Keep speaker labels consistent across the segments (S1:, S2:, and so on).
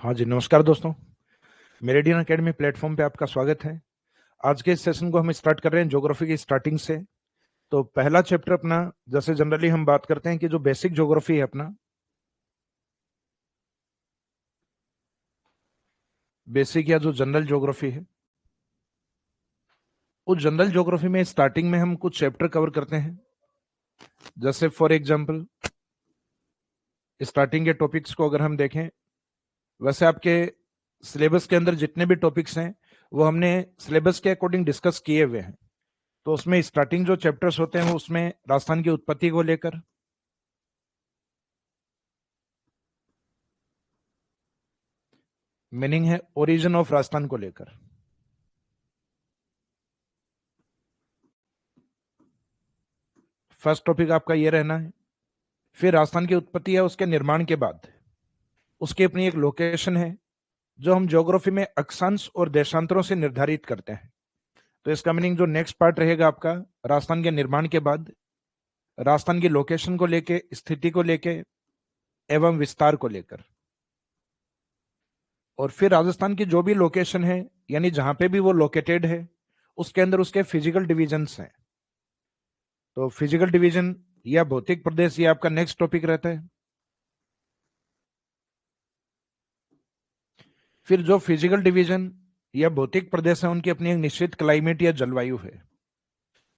S1: हाँ जी, नमस्कार दोस्तों। मेरिडियन एकेडमी प्लेटफॉर्म पे आपका स्वागत है। आज के इस सेशन को हम स्टार्ट कर रहे हैं ज्योग्राफी की स्टार्टिंग से। तो पहला चैप्टर अपना, जैसे जनरली हम बात करते हैं कि जो बेसिक ज्योग्राफी है अपना, बेसिक या जो जनरल ज्योग्राफी है, उस जनरल ज्योग्राफी में स्टार्टिंग में हम कुछ चैप्टर कवर करते हैं। जैसे फॉर एग्जाम्पल स्टार्टिंग के टॉपिक्स को अगर हम देखें, वैसे आपके सिलेबस के अंदर जितने भी टॉपिक्स हैं वो हमने सिलेबस के अकॉर्डिंग डिस्कस किए हुए हैं। तो उसमें स्टार्टिंग जो चैप्टर्स होते हैं वो उसमें राजस्थान की उत्पत्ति को लेकर, मीनिंग है ओरिजिन ऑफ राजस्थान को लेकर, फर्स्ट टॉपिक आपका ये रहना है। फिर राजस्थान की उत्पत्ति है उसके निर्माण के बाद, उसकी अपनी एक लोकेशन है जो हम ज्योग्राफी में अक्षांश और देशांतरों से निर्धारित करते हैं। तो इसका मीनिंग जो नेक्स्ट पार्ट रहेगा आपका, राजस्थान के निर्माण के बाद राजस्थान की लोकेशन को लेके, स्थिति को लेके एवं विस्तार को लेकर, और फिर राजस्थान की जो भी लोकेशन है यानी जहां पे भी वो लोकेटेड है उसके अंदर उसके फिजिकल डिविजन्स हैं। तो फिजिकल डिवीजन या भौतिक प्रदेश ये आपका नेक्स्ट टॉपिक रहता है। फिर जो फिजिकल डिवीजन या भौतिक प्रदेश है उनकी अपनी एक निश्चित क्लाइमेट या जलवायु है।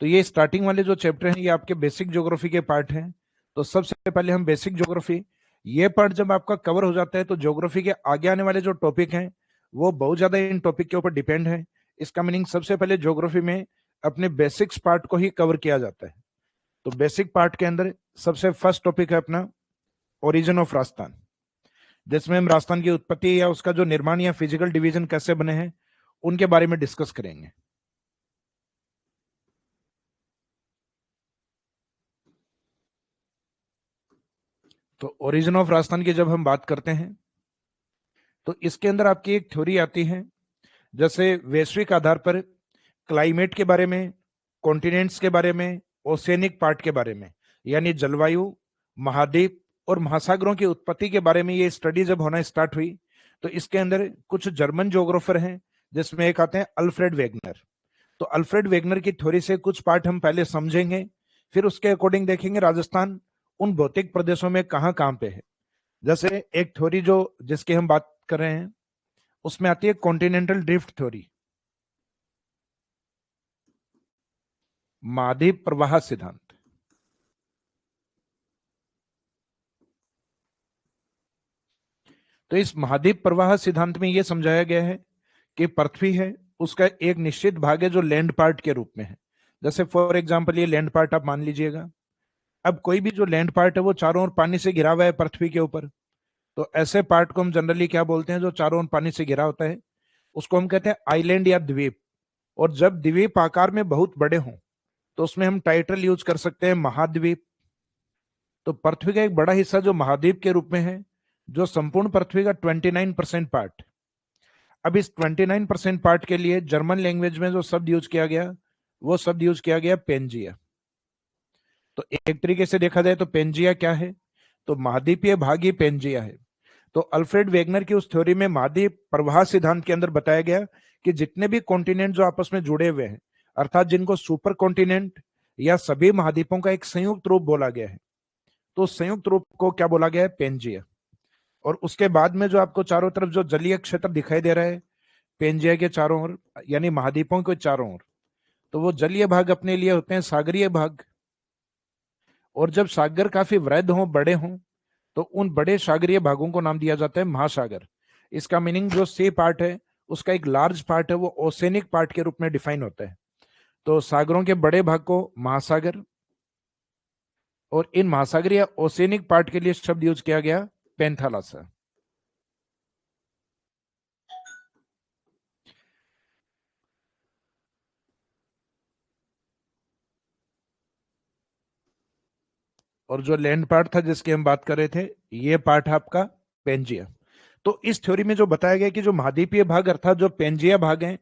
S1: तो ये स्टार्टिंग वाले जो चैप्टर हैं ये आपके बेसिक ज्योग्राफी के पार्ट हैं। तो सबसे पहले हम बेसिक ज्योग्राफी, ये पार्ट जब आपका कवर हो जाता है तो ज्योग्राफी के आगे आने वाले जो टॉपिक हैं वो बहुत ज्यादा इन टॉपिक के ऊपर डिपेंड है। इसका मीनिंग सबसे पहले ज्योग्राफी में अपने बेसिक्स पार्ट को ही कवर किया जाता है। तो बेसिक पार्ट के अंदर सबसे फर्स्ट टॉपिक है अपना ओरिजिन ऑफ राजस्थान, जिसमें हम राजस्थान की उत्पत्ति या उसका जो निर्माण या फिजिकल डिवीजन कैसे बने हैं उनके बारे में डिस्कस करेंगे। तो ओरिजिन ऑफ राजस्थान की जब हम बात करते हैं तो इसके अंदर आपकी एक थ्योरी आती है, जैसे वैश्विक आधार पर क्लाइमेट के बारे में, कॉन्टिनेंट्स के बारे में, ओशियनिक पार्ट के बारे में, यानी जलवायु, महाद्वीप और महासागरों की उत्पत्ति के बारे में ये स्टडी जब होना स्टार्ट हुई तो इसके अंदर कुछ जर्मन ज्योग्राफर हैं जिसमें एक आते हैं अल्फ्रेड वेगनर। तो अल्फ्रेड वेगनर की थ्योरी से कुछ पार्ट हम पहले समझेंगे, फिर उसके अकॉर्डिंग देखेंगे राजस्थान उन भौतिक प्रदेशों में कहां कहां पे है। जैसे एक थ्योरी जो जिसकी हम बात कर रहे हैं उसमें आती है कॉन्टिनेंटल ड्रिफ्ट थ्योरी, महाद्वीप प्रवाह सिद्धांत। तो इस महाद्वीप प्रवाह सिद्धांत में यह समझाया गया है कि पृथ्वी है उसका एक निश्चित भाग है जो लैंड पार्ट के रूप में है। जैसे फॉर एग्जांपल ये लैंड पार्ट आप मान लीजिएगा। अब कोई भी जो लैंड पार्ट है वो चारों ओर पानी से घिरा हुआ है पृथ्वी के ऊपर। तो ऐसे पार्ट को हम जनरली क्या बोलते हैं, जो चारों ओर पानी से घिरा होता है उसको हम कहते हैं आइलैंड या द्वीप। और जब द्वीप आकार में बहुत बड़े हों तो उसमें हम टाइटल यूज कर सकते हैं महाद्वीप। तो पृथ्वी का एक बड़ा हिस्सा जो महाद्वीप के रूप में है, जो संपूर्ण पृथ्वी का 29% पार्ट। अब इस 29% पार्ट के लिए जर्मन लैंग्वेज में जो शब्द यूज किया गया वो शब्द यूज किया गया पेंजिया। तो एक तरीके से देखा जाए तो पेंजिया क्या है, तो महाद्वीपीय भाग ही पेंजिया है। तो अल्फ्रेड वेगनर की उस थ्योरी में महाद्वीप प्रवाह सिद्धांत के अंदर बताया गया कि जितने भी कॉन्टिनेंट जो आपस में जुड़े हुए हैं, अर्थात जिनको सुपर कॉन्टिनेंट या सभी महाद्वीपों का एक संयुक्त रूप बोला गया है, तो संयुक्त रूप को क्या बोला गया है, पेंजिया। और उसके बाद में जो आपको चारों तरफ जो जलीय क्षेत्र दिखाई दे रहा है पेंजिया के चारों ओर, यानी महाद्वीपों के चारों ओर, तो वो जलीय भाग अपने लिए होते हैं सागरीय भाग। और जब सागर काफी वृहद हों, बड़े हों, तो उन बड़े सागरीय भागों को नाम दिया जाता है महासागर। इसका मीनिंग जो सी पार्ट है उसका एक लार्ज पार्ट है वो ओसेनिक पार्ट के रूप में डिफाइन होता है। तो सागरों के बड़े भाग को महासागर, और इन महासागरीय ओसेनिक पार्ट के लिए शब्द यूज किया गया पेंथालासा। और जो लैंड पार्ट था जिसकी हम बात कर रहे थे ये पार्ट है आपका पेंजिया। तो इस थ्योरी में जो बताया गया कि जो महाद्वीपीय भाग अर्थात जो पेंजिया भाग हैं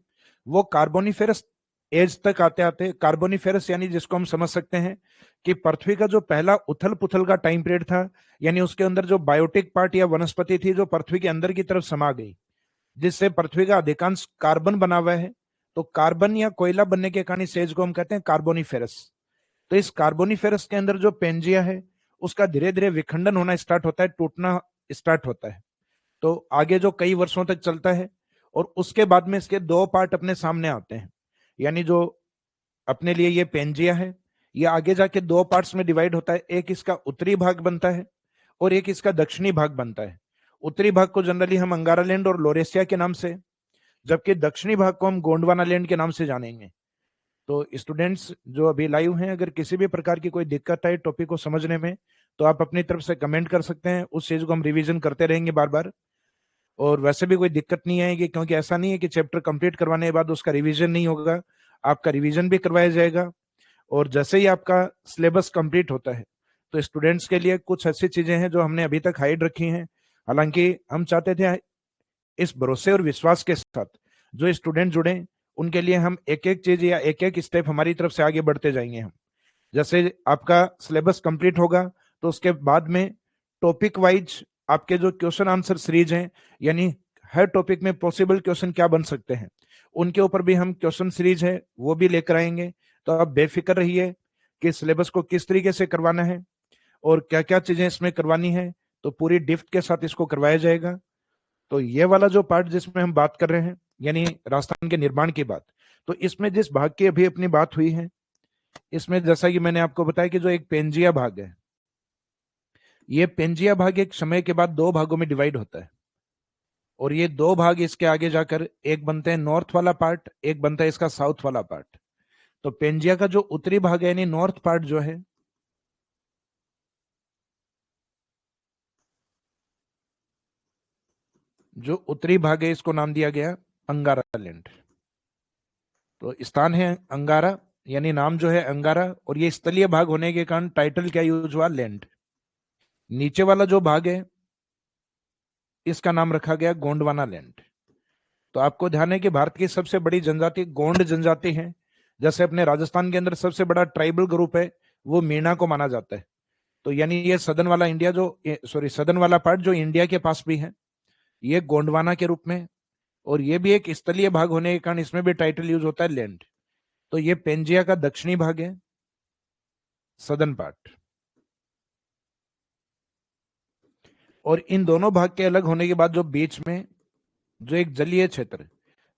S1: वो कार्बोनिफेरस एज तक आते आते कार्बोनिफेरस, यानी जिसको हम समझ सकते हैं कि पृथ्वी का जो पहला उथल पुथल का टाइम पीरियड था, यानी उसके अंदर जो बायोटिक पार्ट या वनस्पति थी जो पृथ्वी के अंदर की तरफ समा गई, जिससे पृथ्वी का अधिकांश कार्बन बना हुआ है। तो कार्बन या कोयला बनने के कारण इस एज को हम कहते हैं कार्बोनिफेरस। तो इस कार्बोनिफेरस के अंदर जो पेंजिया है उसका धीरे धीरे विखंडन होना स्टार्ट होता है, टूटना स्टार्ट होता है। तो आगे जो कई वर्षों तक चलता है, और उसके बाद में इसके दो पार्ट अपने सामने आते हैं। यानी जो अपने लिए ये पेंजिया है, ये आगे जाके दो पार्ट्स में डिवाइड होता है। एक इसका उत्तरी भाग बनता है और एक इसका दक्षिणी भाग बनता है। उत्तरी भाग को जनरली हम अंगारालैंड और लोरेसिया के नाम से, जबकि दक्षिणी भाग को हम गोंडवाना लैंड के नाम से जानेंगे। तो स्टूडेंट्स जो अभी लाइव हैं, अगर किसी भी प्रकार की कोई दिक्कत आए टॉपिक को समझने में, तो आप अपनी तरफ से कमेंट कर सकते हैं। उस चीज को हम रिवीजन करते रहेंगे बार बार, और वैसे भी कोई दिक्कत नहीं आएगी, क्योंकि ऐसा नहीं है कि चैप्टर कंप्लीट करवाने के बाद उसका रिवीजन नहीं होगा। आपका रिवीजन भी करवाया जाएगा। और जैसे ही आपका सिलेबस कंप्लीट होता है, तो स्टूडेंट्स के लिए कुछ ऐसी चीजें हैं जो हमने अभी तक हाइड रखी हैं। हालांकि हम चाहते थे इस भरोसे और विश्वास के साथ जो स्टूडेंट जुड़े, उनके लिए हम एक एक चीज या एक एक स्टेप हमारी तरफ से आगे बढ़ते जाएंगे। हम जैसे आपका सिलेबस कंप्लीट होगा, तो उसके बाद में टॉपिक वाइज आपके जो क्वेश्चन आंसर सीरीज हैं, यानी हर टॉपिक में पॉसिबल क्वेश्चन क्या बन सकते हैं, उनके ऊपर भी हम क्वेश्चन सीरीज है वो भी लेकर आएंगे। तो आप बेफिक्र रहिए कि सिलेबस को किस तरीके से करवाना है और क्या क्या चीजें इसमें करवानी है, तो पूरी डिफ्ट के साथ इसको करवाया जाएगा। तो ये वाला जो पार्ट जिसमें हम बात कर रहे हैं, यानी राजस्थान के निर्माण की बात, तो इसमें जिस भाग की अभी अपनी बात हुई है, इसमें जैसा कि मैंने आपको बताया कि जो एक पेंजिया भाग है, ये पेंजिया भाग एक समय के बाद दो भागों में डिवाइड होता है। और ये दो भाग इसके आगे जाकर एक बनते हैं नॉर्थ वाला पार्ट, एक बनता है इसका साउथ वाला पार्ट। तो पेंजिया का जो उत्तरी भाग है, यानी नॉर्थ पार्ट जो है, जो उत्तरी भाग है, इसको नाम दिया गया अंगारा लैंड। तो स्थान है अंगारा, यानी नाम जो है अंगारा, और ये स्थलीय भाग होने के कारण टाइटल क्या यूज हुआ, लैंड। नीचे वाला जो भाग है इसका नाम रखा गया गोंडवाना लैंड। तो आपको ध्यान है कि भारत की सबसे बड़ी जनजाति गोंड जनजाति है। जैसे अपने राजस्थान के अंदर सबसे बड़ा ट्राइबल ग्रुप है वो मीणा को माना जाता है। तो यानी ये सदन वाला इंडिया सदन वाला पार्ट जो इंडिया के पास भी है, ये गोंडवाना के रूप में, और ये भी एक स्थलीय भाग होने के कारण इसमें भी टाइटल यूज होता है लैंड। तो ये पेंजिया का दक्षिणी भाग है, सदन पार्ट। और इन दोनों भाग के अलग होने के बाद जो बीच में जो एक जलीय क्षेत्र,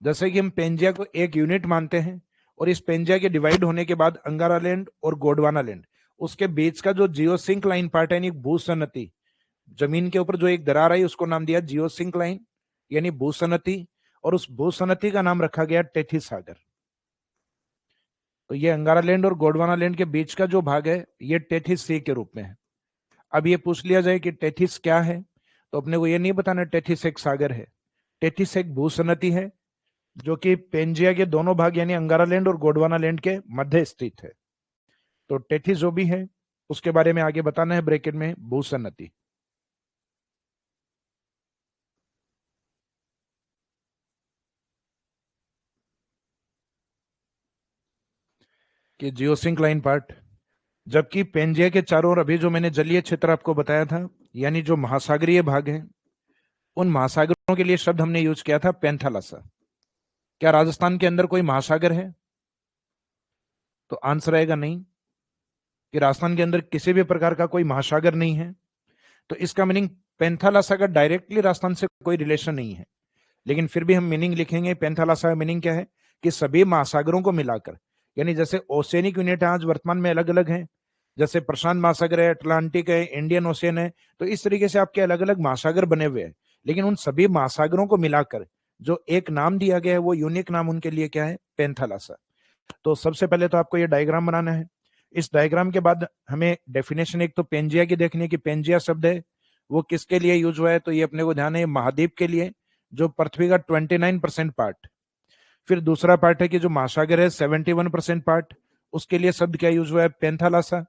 S1: जैसे कि हम पेंजिया को एक यूनिट मानते हैं, और इस पेंजिया के डिवाइड होने के बाद अंगारा लैंड और गोंडवाना लैंड, उसके बीच का जो जियोसिंक लाइन पार्ट है, यानी भूसनती, जमीन के ऊपर जो एक दरार आई उसको नाम दिया जियोसिंक लाइन, यानी भूसनती। और उस भूसनती का नाम रखा गया टेथी सागर। तो ये अंगारा लैंड और गोंडवाना लैंड के बीच का जो भाग है ये टेथिस सी के रूप में है। अब ये पूछ लिया जाए कि टेथिस क्या है, तो अपने को ये नहीं बताना टेथिस एक सागर है। टेथिस एक भूसनती है जो कि पेंजिया के दोनों भाग यानी अंगारा लैंड और गोंडवाना लैंड के मध्य स्थित है। तो टेथिस जो भी है उसके बारे में आगे बताना है ब्रैकेट में भूसनती। कि जियोसिंक लाइन पार्ट, जबकि पेंजिया के चारों ओर अभी जो मैंने जलीय क्षेत्र आपको बताया था, यानी जो महासागरीय भाग है, उन महासागरों के लिए शब्द हमने यूज किया था पेंथालासा। क्या राजस्थान के अंदर कोई महासागर है? तो आंसर आएगा नहीं, कि राजस्थान के अंदर किसी भी प्रकार का कोई महासागर नहीं है। तो इसका मीनिंग पेंथालासा का डायरेक्टली राजस्थान से कोई रिलेशन नहीं है, लेकिन फिर भी हम मीनिंग लिखेंगे। पेंथालासा का मीनिंग क्या है कि सभी महासागरों को मिलाकर, यानी जैसे ओशियनिक यूनिट आज वर्तमान में अलग अलग हैं, जैसे प्रशांत महासागर है, अटलांटिक है, इंडियन ओशियन है, तो इस तरीके से आपके अलग अलग महासागर बने हुए हैं। लेकिन उन सभी महासागरों को मिलाकर जो एक नाम दिया गया है वो यूनिक नाम उनके लिए क्या है, पेंथालासा। तो सबसे पहले तो आपको ये डायग्राम बनाना है। इस डायग्राम के बाद हमें डेफिनेशन एक तो पेंजिया की देखनी है कि पेंजिया शब्द है वो किसके लिए यूज हुआ है। तो ये अपने को ध्यान है महाद्वीप के लिए, जो पृथ्वी का 29% पार्ट। फिर दूसरा पार्ट है कि जो महासागर है 71% पार्ट, उसके लिए शब्द क्या यूज हुआ है, पेंथालासा।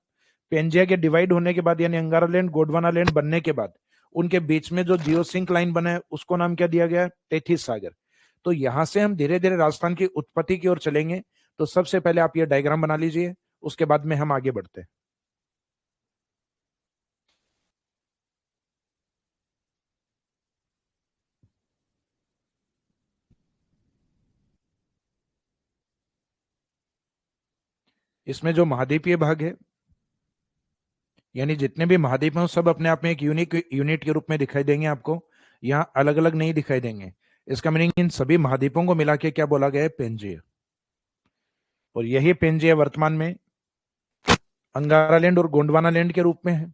S1: पेंजिया के डिवाइड होने के बाद यानी अंगारा लैंड गोंडवाना लैंड बनने के बाद उनके बीच में जो जियोसिंक लाइन बना है उसको नाम क्या दिया गया, टेथिस सागर। तो यहां से हम धीरे धीरे राजस्थान की उत्पत्ति की ओर चलेंगे। तो सबसे पहले आप ये डायग्राम बना लीजिए, उसके बाद में हम आगे बढ़ते हैं। इसमें जो महाद्वीपीय भाग है, यानी जितने भी महाद्वीप हैं सब अपने आप में एक यूनिक यूनिट के रूप में दिखाई देंगे आपको, यहाँ अलग अलग नहीं दिखाई देंगे। इसका मीनिंग इन सभी महाद्वीपों को मिला के क्या बोला गया है? पेंजिया। और यही पेंजिया वर्तमान में अंगारा लैंड और गोंडवाना लैंड के रूप में है।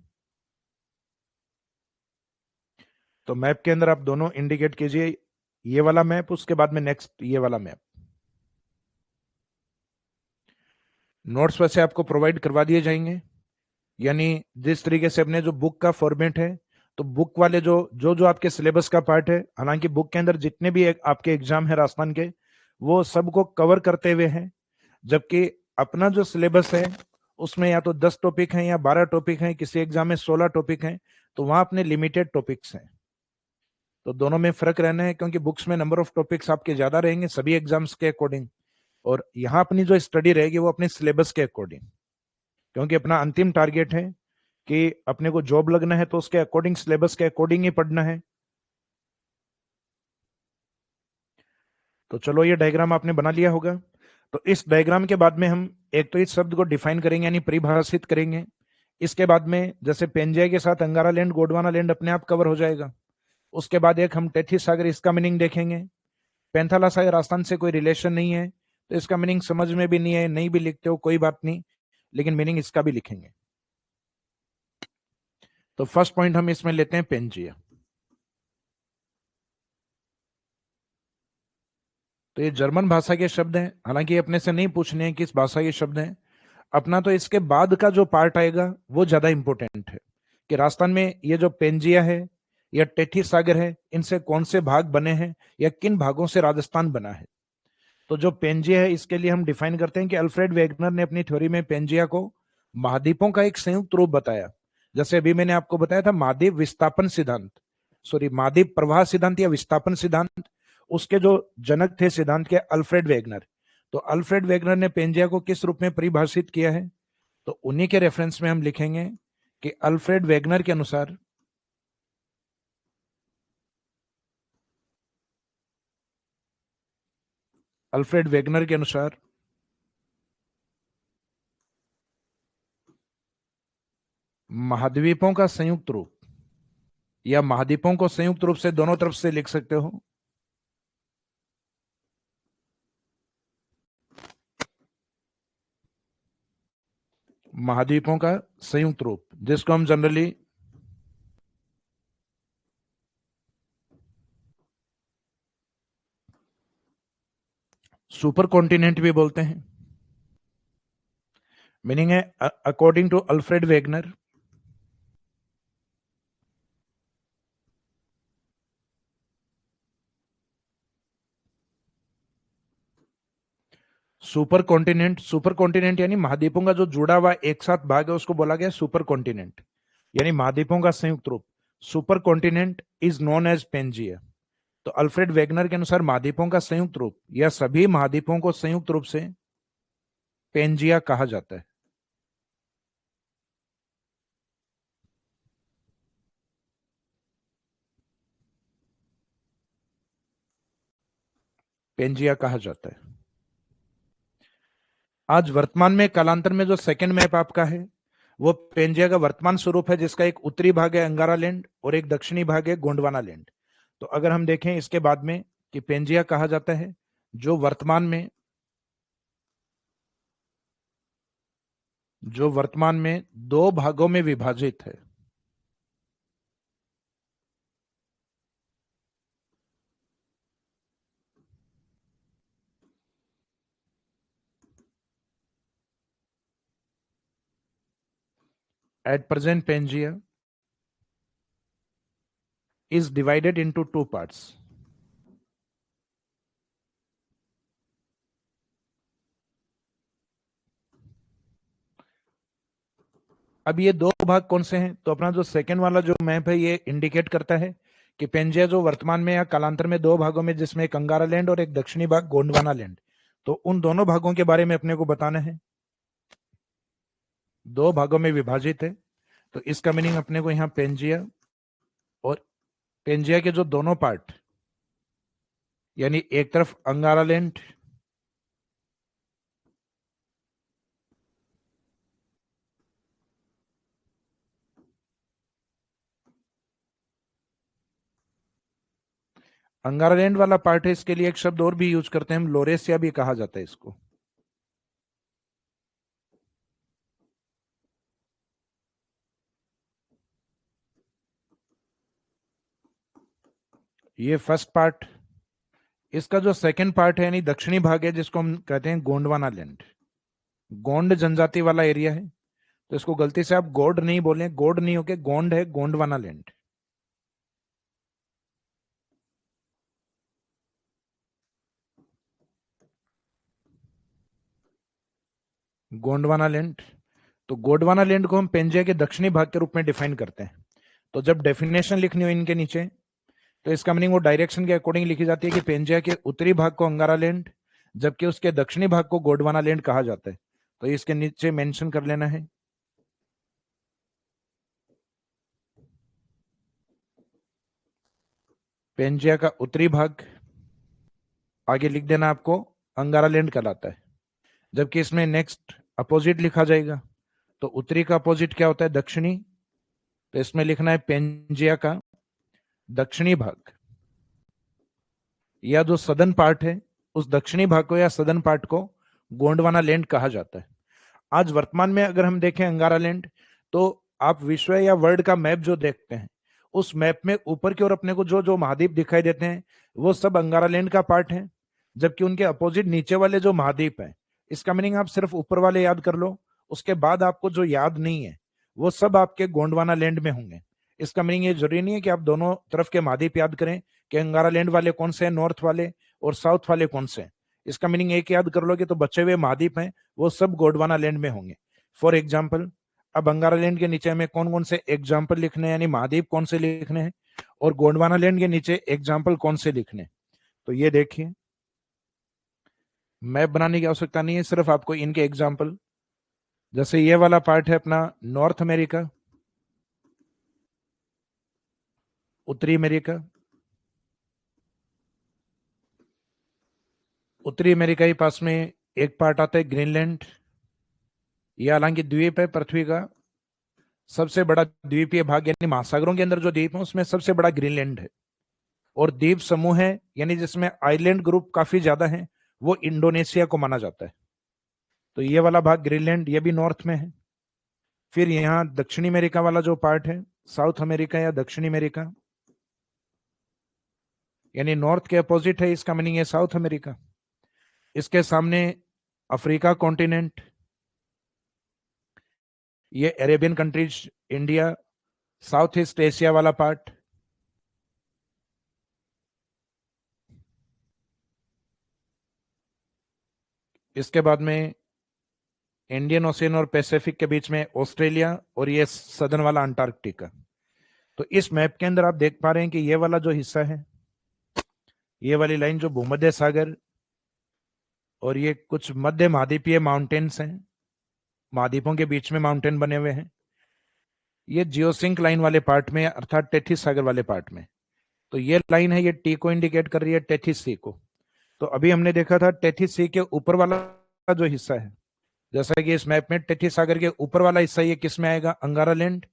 S1: तो मैप के अंदर आप दोनों इंडिकेट कीजिए, ये वाला मैप, उसके बाद में नेक्स्ट ये वाला मैप। नोट्स वैसे आपको प्रोवाइड करवा दिए जाएंगे, यानी जिस तरीके से अपने जो बुक का फॉर्मेट है, तो बुक वाले जो जो जो आपके सिलेबस का पार्ट है, हालांकि बुक के अंदर जितने भी आपके एग्जाम है राजस्थान के, वो सबको कवर करते हुए हैं, जबकि अपना जो सिलेबस है उसमें या तो 10 टॉपिक हैं या 12 टॉपिक हैं, किसी एग्जाम में 16 टॉपिक हैं, तो वहां अपने लिमिटेड टॉपिक्स हैं। तो दोनों में फर्क रहना है, क्योंकि बुक्स में नंबर ऑफ टॉपिक्स आपके ज्यादा रहेंगे सभी एग्जाम्स के अकॉर्डिंग, और यहाँ अपनी जो स्टडी रहेगी वो अपने सिलेबस के अकॉर्डिंग, क्योंकि अपना अंतिम टारगेट है कि अपने को जॉब लगना है, तो उसके अकॉर्डिंग सिलेबस के अकॉर्डिंग ही पढ़ना है। तो चलो, ये डायग्राम आपने बना लिया होगा। तो इस डायग्राम के बाद में हम एक तो इस शब्द को डिफाइन करेंगे, यानी परिभाषित करेंगे। इसके बाद में जैसे पेंजिया के साथ अंगारा लैंड, गोंडवाना लैंड अपने आप कवर हो जाएगा। उसके बाद एक हम टेथी सागर, इसका मीनिंग देखेंगे। पैंथाला सागर राजस्थान से कोई रिलेशन नहीं है, तो इसका मीनिंग समझ में भी नहीं है, नहीं भी लिखते हो कोई बात नहीं, लेकिन मीनिंग इसका भी लिखेंगे। तो फर्स्ट पॉइंट हम इसमें लेते हैं पेंजिया। तो ये जर्मन भाषा के शब्द हैं, हालांकि अपने से नहीं पूछने हैं किस भाषा के शब्द हैं। अपना तो इसके बाद का जो पार्ट आएगा वो ज्यादा इंपॉर्टेंट है, कि राजस्थान में ये जो पेंजिया है या टेठी सागर है, इनसे कौन से भाग बने हैं या किन भागों से राजस्थान बना है। तो जो पेंजिया है, इसके लिए हम डिफाइन करते हैं कि अल्फ्रेड वेगनर ने अपनी थ्योरी में पेंजिया को महाद्वीपों का एक संयुक्त रूप बताया। जैसे अभी मैंने आपको बताया था महाद्वीप विस्थापन सिद्धांत, सॉरी महाद्वीप प्रवाह सिद्धांत या विस्थापन सिद्धांत, उसके जो जनक थे सिद्धांत के अल्फ्रेड वेगनर। तो अल्फ्रेड वेगनर ने पेंजिया को किस रूप में परिभाषित किया है, तो उन्हीं के रेफरेंस में हम लिखेंगे कि अल्फ्रेड वेगनर के अनुसार महाद्वीपों का संयुक्त रूप, या महाद्वीपों को संयुक्त रूप से दोनों तरफ से लिख सकते हो, महाद्वीपों का संयुक्त रूप, जिसको हम जनरली सुपर कॉन्टिनेंट भी बोलते हैं। मीनिंग है according to Alfred Wegener, supercontinent यानी महाद्वीपों का जो जुड़ा हुआ एक साथ भाग है उसको बोला गया सुपर कॉन्टिनेंट, यानी महाद्वीपों का संयुक्त रूप। Supercontinent is known as Pangaea. तो अल्फ्रेड वेगनर के अनुसार महाद्वीपों का संयुक्त रूप या सभी महाद्वीपों को संयुक्त रूप से पेंजिया कहा जाता है। पेंजिया कहा जाता है। आज वर्तमान में कालांतर में जो सेकंड मैप आपका है वो पेंजिया का वर्तमान स्वरूप है, जिसका एक उत्तरी भाग है अंगारा लैंड और एक दक्षिणी भाग है गोंडवाना लैंड। तो अगर हम देखें इसके बाद में कि पेंजिया कहा जाता है जो वर्तमान में दो भागों में विभाजित है। At present, Pangaea is divided into two parts. अब ये दो भाग कौन से हैं? तो अपना जो सेकंड वाला जो मैप है ये इंडिकेट करता है कि पेंजिया जो वर्तमान में या कालांतर में दो भागों में, जिसमें एक अंगारा लैंड और एक दक्षिणी भाग गोंडवाना लैंड, तो उन दोनों भागों के बारे में अपने को बताना है। दो भागों में विभाजित है, तो इसका मीनिंग अपने को यहां पेंजिया और पेंजिया के जो दोनों पार्ट, यानी एक तरफ अंगारालैंड अंगारालैंड वाला पार्ट है, इसके लिए एक शब्द और भी यूज करते हैं हम, लोरेसिया भी कहा जाता है इसको। ये फर्स्ट पार्ट। इसका जो सेकंड पार्ट है यानी दक्षिणी भाग है, जिसको हम कहते हैं गोंडवाना लैंड, गोंड जनजाति वाला एरिया है। तो इसको गलती से आप गोड नहीं बोलें, गोड नहीं होके गोंड है, गोंडवाना लैंड। गोंडवाना लैंड। तो गोंडवाना लैंड को हम पेंजिया के दक्षिणी भाग के रूप में डिफाइन करते हैं। तो जब डेफिनेशन लिखनी हो इनके नीचे, तो इसका मीनिंग वो डायरेक्शन के अकॉर्डिंग लिखी जाती है कि पेंजिया के उत्तरी भाग को अंगारा लैंड, जबकि उसके दक्षिणी भाग को गोंडवाना लैंड कहा जाता है। तो इसके नीचे मेंशन कर लेना है। पेंजिया का उत्तरी भाग आगे लिख देना आपको अंगारा लैंड कहलाता है, जबकि इसमें नेक्स्ट अपोजिट लिखा जाएगा। तो उत्तरी का अपोजिट क्या होता है? दक्षिणी। तो इसमें लिखना है पेंजिया का दक्षिणी भाग, या जो सदर्न पार्ट है उस दक्षिणी भाग को या सदर्न पार्ट को गोंडवाना लैंड कहा जाता है। आज वर्तमान में अगर हम देखें अंगारा लैंड, तो आप विश्व या वर्ल्ड का मैप जो देखते हैं, उस मैप में ऊपर की ओर अपने को जो जो महाद्वीप दिखाई देते हैं वो सब अंगारा लैंड का पार्ट है, जबकि उनके अपोजिट नीचे वाले जो महाद्वीप हैं, इसका मीनिंग आप सिर्फ ऊपर वाले याद कर लो, उसके बाद आपको जो याद नहीं है वो सब आपके गोंडवाना लैंड में होंगे। इसका मीनिंग ये जरूरी नहीं है कि आप दोनों तरफ के महाद्वीप याद करें कि अंगारा लैंड वाले कौन से हैं, नॉर्थ वाले और साउथ वाले कौन से हैं। इसका मीनिंग एक याद कर लोगे तो बचे हुए महाद्वीप हैं वो सब गोंडवाना लैंड में होंगे। फॉर एग्जाम्पल, अब अंगारा लैंड के नीचे हमें कौन कौन से एग्जाम्पल लिखने हैं, यानी महाद्वीप कौन से लिखने हैं, और गोंडवाना लैंड के नीचे एग्जाम्पल कौन से लिखने हैं। तो ये देखिए, मैप बनाने की आवश्यकता नहीं है, सिर्फ आपको इनके एग्जाम्पल, जैसे ये वाला पार्ट है अपना नॉर्थ अमेरिका, उत्तरी अमेरिका, उत्तरी अमेरिका के पास में एक पार्ट आता है ग्रीनलैंड। यह हालांकि द्वीप है, पृथ्वी का सबसे बड़ा द्वीपीय भाग, यानी महासागरों के अंदर जो द्वीप है उसमें सबसे बड़ा ग्रीनलैंड है। और द्वीप समूह है यानी जिसमें आइलैंड ग्रुप काफी ज्यादा है, वो इंडोनेशिया को माना जाता है। तो ये वाला भाग ग्रीनलैंड, ये भी नॉर्थ में है। फिर यहाँ दक्षिणी अमेरिका वाला जो पार्ट है, साउथ अमेरिका या दक्षिणी अमेरिका, यानी नॉर्थ के अपोजिट है, इसका मीनिंग है साउथ अमेरिका। इसके सामने अफ्रीका कॉन्टिनेंट, ये Arabian countries, India, south east Asia वाला पार्ट। इसके बाद में इंडियन ओशियन और पैसिफिक के बीच में ऑस्ट्रेलिया, और ये सदर्न वाला अंटार्कटिका। तो इस मैप के अंदर आप देख पा रहे हैं कि ये वाला जो हिस्सा है, ये वाली लाइन जो भूमध्य सागर और ये कुछ मध्य महाद्वीपीय माउंटेन्स हैं, महाद्वीपों के बीच में माउंटेन बने हुए हैं, ये जियोसिंक लाइन वाले पार्ट में, अर्थात टेथिस सागर वाले पार्ट में। तो ये लाइन है, ये टी को इंडिकेट कर रही है, टेथिस सी को। तो अभी हमने देखा था टेथिस सी के ऊपर वाला जो हिस्सा है, जैसा कि इस मैप में टेथिस सागर के ऊपर वाला हिस्सा ये किस में आएगा? अंगारा लैंड।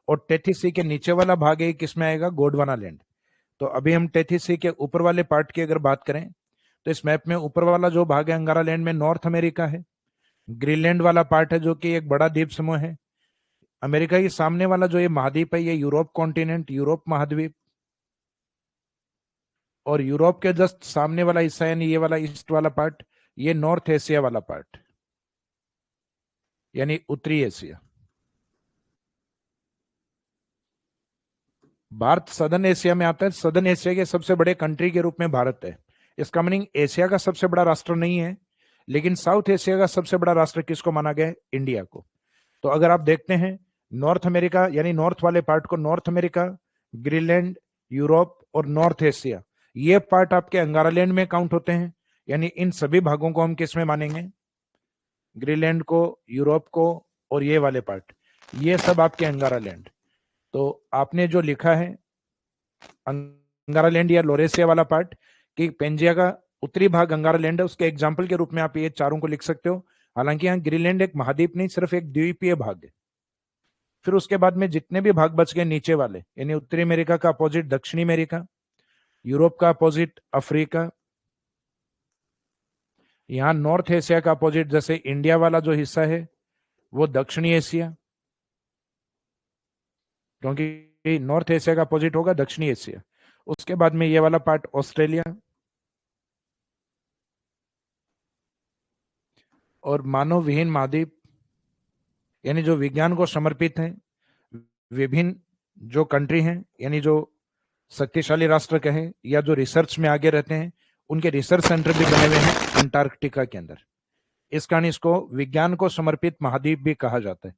S1: और टेथिस सी के नीचे वाला भाग है किस में आएगा? गोंडवाना लैंड। तो अभी हम टेथिस सी के ऊपर वाले पार्ट की अगर बात करें, तो इस मैप में ऊपर वाला जो भाग है अंगारा लैंड में नॉर्थ अमेरिका है। ग्रीनलैंड वाला पार्ट है जो कि एक बड़ा द्वीप समूह है। अमेरिका के सामने वाला जो ये महाद्वीप है, ये यूरोप कॉन्टिनेंट, यूरोप महाद्वीप। और यूरोप के जस्ट सामने वाला हिस्सा यानी ये वाला ईस्ट वाला पार्ट, ये नॉर्थ एशिया वाला पार्ट, यानी उत्तरी एशिया। भारत सदर्न एशिया में आता है। सदर्न एशिया के सबसे बड़े कंट्री के रूप में भारत है। इसका मीनिंग एशिया का सबसे बड़ा राष्ट्र नहीं है, लेकिन साउथ एशिया का सबसे बड़ा राष्ट्र किसको माना गया है? इंडिया को। तो अगर आप देखते हैं नॉर्थ अमेरिका यानी नॉर्थ वाले पार्ट को नॉर्थ अमेरिका, ग्रीनलैंड, यूरोप और नॉर्थ एशिया, ये पार्ट आपके अंगारा लैंड में काउंट होते हैं। यानी इन सभी भागों को हम किस में मानेंगे? ग्रीनलैंड को, यूरोप को, और ये वाले पार्ट, ये सब आपके अंगारा लैंड। तो आपने जो लिखा है अंगारा लैंड या लोरेसिया वाला पार्ट, कि पेंजिया का उत्तरी भाग अंगारा लैंड है, उसके एग्जाम्पल के रूप में आप ये चारों को लिख सकते हो। हालांकि यहाँ ग्रीनलैंड एक महाद्वीप नहीं, सिर्फ एक द्वीपीय भाग है। फिर उसके बाद में जितने भी भाग बच गए नीचे वाले, यानी उत्तरी अमेरिका का अपोजिट दक्षिणी अमेरिका, यूरोप का अपोजिट अफ्रीका, यहाँ नॉर्थ एशिया का अपोजिट जैसे इंडिया वाला जो हिस्सा है वो दक्षिणी एशिया, क्योंकि नॉर्थ एशिया का अपोजिट होगा दक्षिणी एशिया। उसके बाद में ये वाला पार्ट ऑस्ट्रेलिया, और मानव विहीन महाद्वीप, यानी जो विज्ञान को समर्पित है, विभिन्न जो कंट्री हैं, यानी जो शक्तिशाली राष्ट्र कहे या जो रिसर्च में आगे रहते हैं, उनके रिसर्च सेंटर भी बने हुए हैं अंटार्कटिका के अंदर। इस कारण इसको विज्ञान को समर्पित महाद्वीप भी कहा जाता है।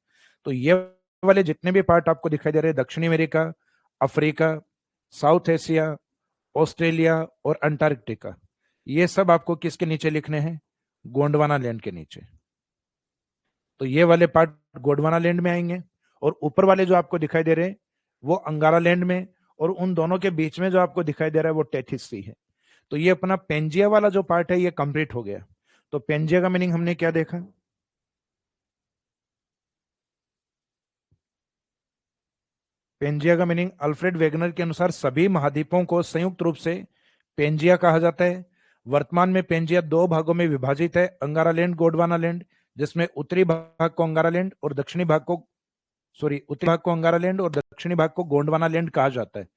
S1: तो ये वाले जितने भी पार्ट आपको दिखाई दे रहे हैं, दक्षिणी America, Africa, south Asia, Australia और अंटार्कटिका, ये सब आपको किसके नीचे लिखने हैं? गोंडवाना लैंड के नीचे। तो ये वाले पार्ट गोंडवाना लैंड में आएंगे, और ऊपर वाले जो आपको दिखाई दे रहे हैं वो अंगारा लैंड में, और उन दोनों के बीच में जो आपको दिखाई दे रहा है वो टेथिस सी है। तो ये अपना पेंजिया वाला जो पार्ट है ये कंप्लीट हो गया। तो पेंजिया का मीनिंग हमने क्या देखा? पेंजिया का मीनिंग अल्फ्रेड वेगनर के अनुसार सभी महाद्वीपों को संयुक्त रूप से पेंजिया कहा जाता है। वर्तमान में पेंजिया दो भागों में विभाजित है, अंगारा लैंड, गोंडवाना लैंड, जिसमें उत्तरी भाग को अंगारा लैंड और दक्षिणी भाग को, उत्तरी भाग को अंगारा लैंड और दक्षिणी भाग को गोंडवाना लैंड कहा जाता है।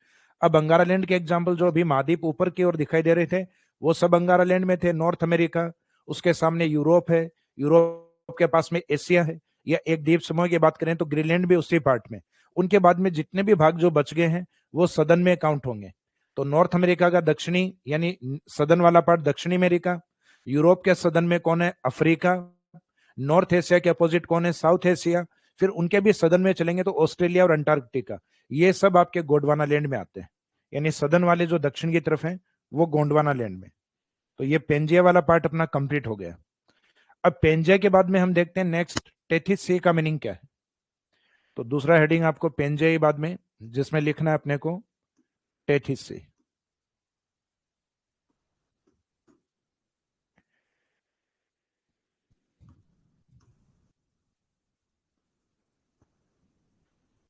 S1: अब अंगारा लैंड के एग्जाम्पल जो अभी महाद्वीप ऊपर की ओर दिखाई दे रहे थे वो सब अंगारा लैंड में थे। नॉर्थ अमेरिका, उसके सामने यूरोप है, यूरोप के पास में एशिया है, या एक द्वीप समूह की बात करें तो ग्रीनलैंड भी उसी पार्ट में। उनके बाद में जितने भी भाग जो बच गए हैं वो सदन में काउंट होंगे। तो नॉर्थ अमेरिका का दक्षिणी यानी सदन वाला पार्ट दक्षिणी अमेरिका, यूरोप के सदन में कौन है? अफ्रीका, नॉर्थ एशिया के अपोजिट कौन है? साउथ एशिया, फिर उनके भी सदन में चलेंगे तो ऑस्ट्रेलिया और अंटार्कटिका, ये सब आपके गोंडवाना लैंड में आते हैं। यानी सदन वाले जो दक्षिण की तरफ हैं वो गोंडवाना लैंड में। तो ये पेंजिया वाला पार्ट अपना कंप्लीट हो गया। अब पेंजिया के बाद में हम देखते हैं नेक्स्ट टेथिस सी का मीनिंग क्या है। तो दूसरा हेडिंग आपको पेंजिया के बाद में जिसमें लिखना है अपने को टेथिस सी।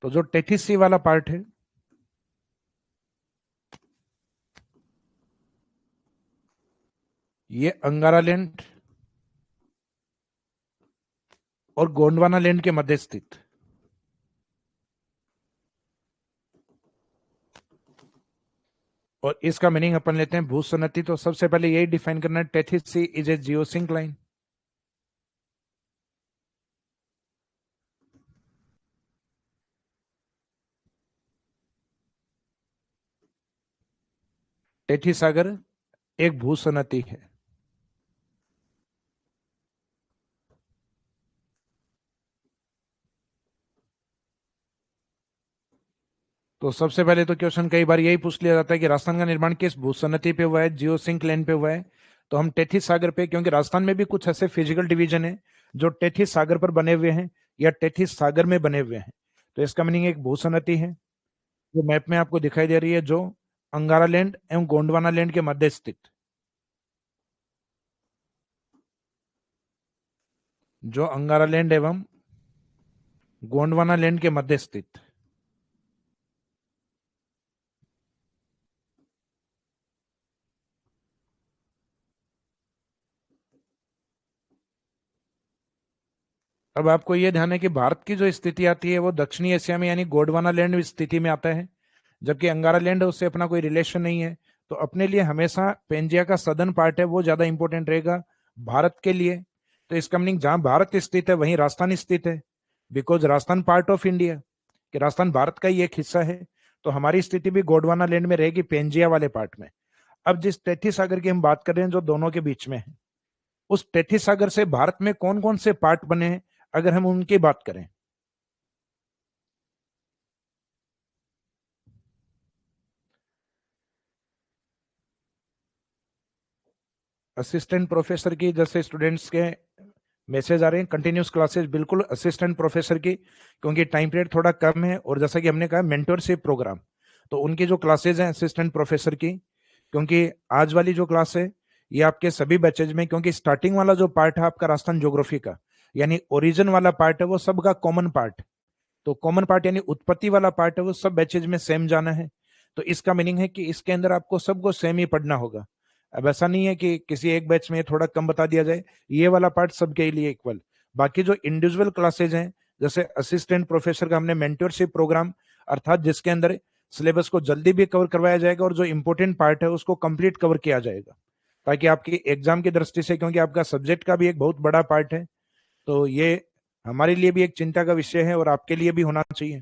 S1: तो जो टेथिस सी वाला पार्ट है ये अंगारा लैंड और गोंडवाना लैंड के मध्य स्थित, और इसका मीनिंग अपन लेते हैं भूसन्नति। तो सबसे पहले यही डिफाइन करना है, Tethys sea is a geosyncline. Tethys सागर एक भूसन्नति है। तो सबसे पहले तो क्वेश्चन कई बार यही पूछ लिया जाता है कि राजस्थान का निर्माण किस भूसन्नति पे हुआ है? जियोसिंक्लाइन पे हुआ है। तो हम टेथिस सागर पे, क्योंकि राजस्थान में भी कुछ ऐसे फिजिकल डिवीजन है जो टेथिस सागर पर बने हुए हैं या टेथिस सागर में बने हुए हैं। तो इसका मीनिंग एक भूसन्नति है जो मैप में आपको दिखाई दे रही है, जो अंगारा लैंड एवं गोंडवाना लैंड के मध्य स्थित, जो अंगारा लैंड एवं गोंडवाना लैंड के मध्य स्थित। अब आपको यह ध्यान है कि भारत की जो स्थिति आती है वो दक्षिणी एशिया में, यानी गोंडवाना लैंड स्थिति में आता है, जबकि अंगारा लैंड उससे अपना कोई रिलेशन नहीं है। तो अपने लिए हमेशा पेंजिया का सदर्न पार्ट है वो ज्यादा इंपॉर्टेंट रहेगा भारत के लिए। तो इसका मीनिंग जहां भारत स्थित है वहीं राजस्थान स्थित है, because Rajasthan part of India, कि राजस्थान भारत का ही एक हिस्सा है। तो हमारी स्थिति भी गोंडवाना लैंड में रहेगी, पेंजिया वाले पार्ट में। अब जिस टेथी सागर की हम बात कर रहे हैं जो दोनों के बीच में है, उस टेथी सागर से भारत में कौन कौन से पार्ट बने हैं अगर हम उनकी बात करें? असिस्टेंट प्रोफेसर की जैसे स्टूडेंट्स के मैसेज आ रहे हैं, कंटिन्यूस क्लासेस बिल्कुल असिस्टेंट प्रोफेसर की, क्योंकि टाइम पीरियड थोड़ा कम है, और जैसा कि हमने कहा मेंटरशिप प्रोग्राम, तो उनकी जो क्लासेज हैं असिस्टेंट प्रोफेसर की, क्योंकि आज वाली जो क्लास है ये आपके सभी बैचेज में, क्योंकि स्टार्टिंग वाला जो पार्ट है आपका राजस्थान ज्योग्राफी का, यानी ओरिजिन वाला पार्ट है, वो सबका कॉमन पार्ट, तो कॉमन पार्ट यानी उत्पत्ति वाला पार्ट है, वो सब बैचेज में सेम जाना है। तो इसका मीनिंग है कि इसके अंदर आपको सबको सेम ही पढ़ना होगा। अब ऐसा नहीं है कि किसी एक बैच में थोड़ा कम बता दिया जाए, ये वाला पार्ट सबके लिए इक्वल। बाकी जो इंडिविजुअल क्लासेज हैं, जैसे असिस्टेंट प्रोफेसर का हमने मेंटरशिप प्रोग्राम, अर्थात जिसके अंदर सिलेबस को जल्दी भी कवर करवाया जाएगा और जो इंपॉर्टेंट पार्ट है उसको कंप्लीट कवर किया जाएगा, ताकि आपकी एग्जाम की दृष्टि से, क्योंकि आपका सब्जेक्ट का भी एक बहुत बड़ा पार्ट है, तो ये हमारे लिए भी एक चिंता का विषय है और आपके लिए भी होना चाहिए।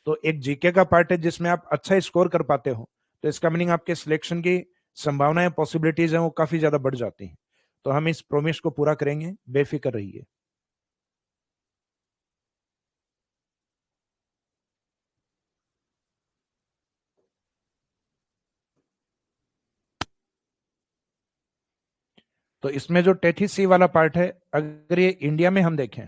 S1: तो एक जीके का पार्ट है जिसमें आप अच्छा स्कोर कर पाते हो, तो इसका मीनिंग आपके सिलेक्शन की संभावनाएं, पॉसिबिलिटीज हैं, वो काफी ज्यादा बढ़ जाती हैं। तो हम इस प्रोमिस को पूरा करेंगे, बेफिक्र रहिए। तो इसमें जो 33C वाला पार्ट है, अगर ये इंडिया में हम देखें,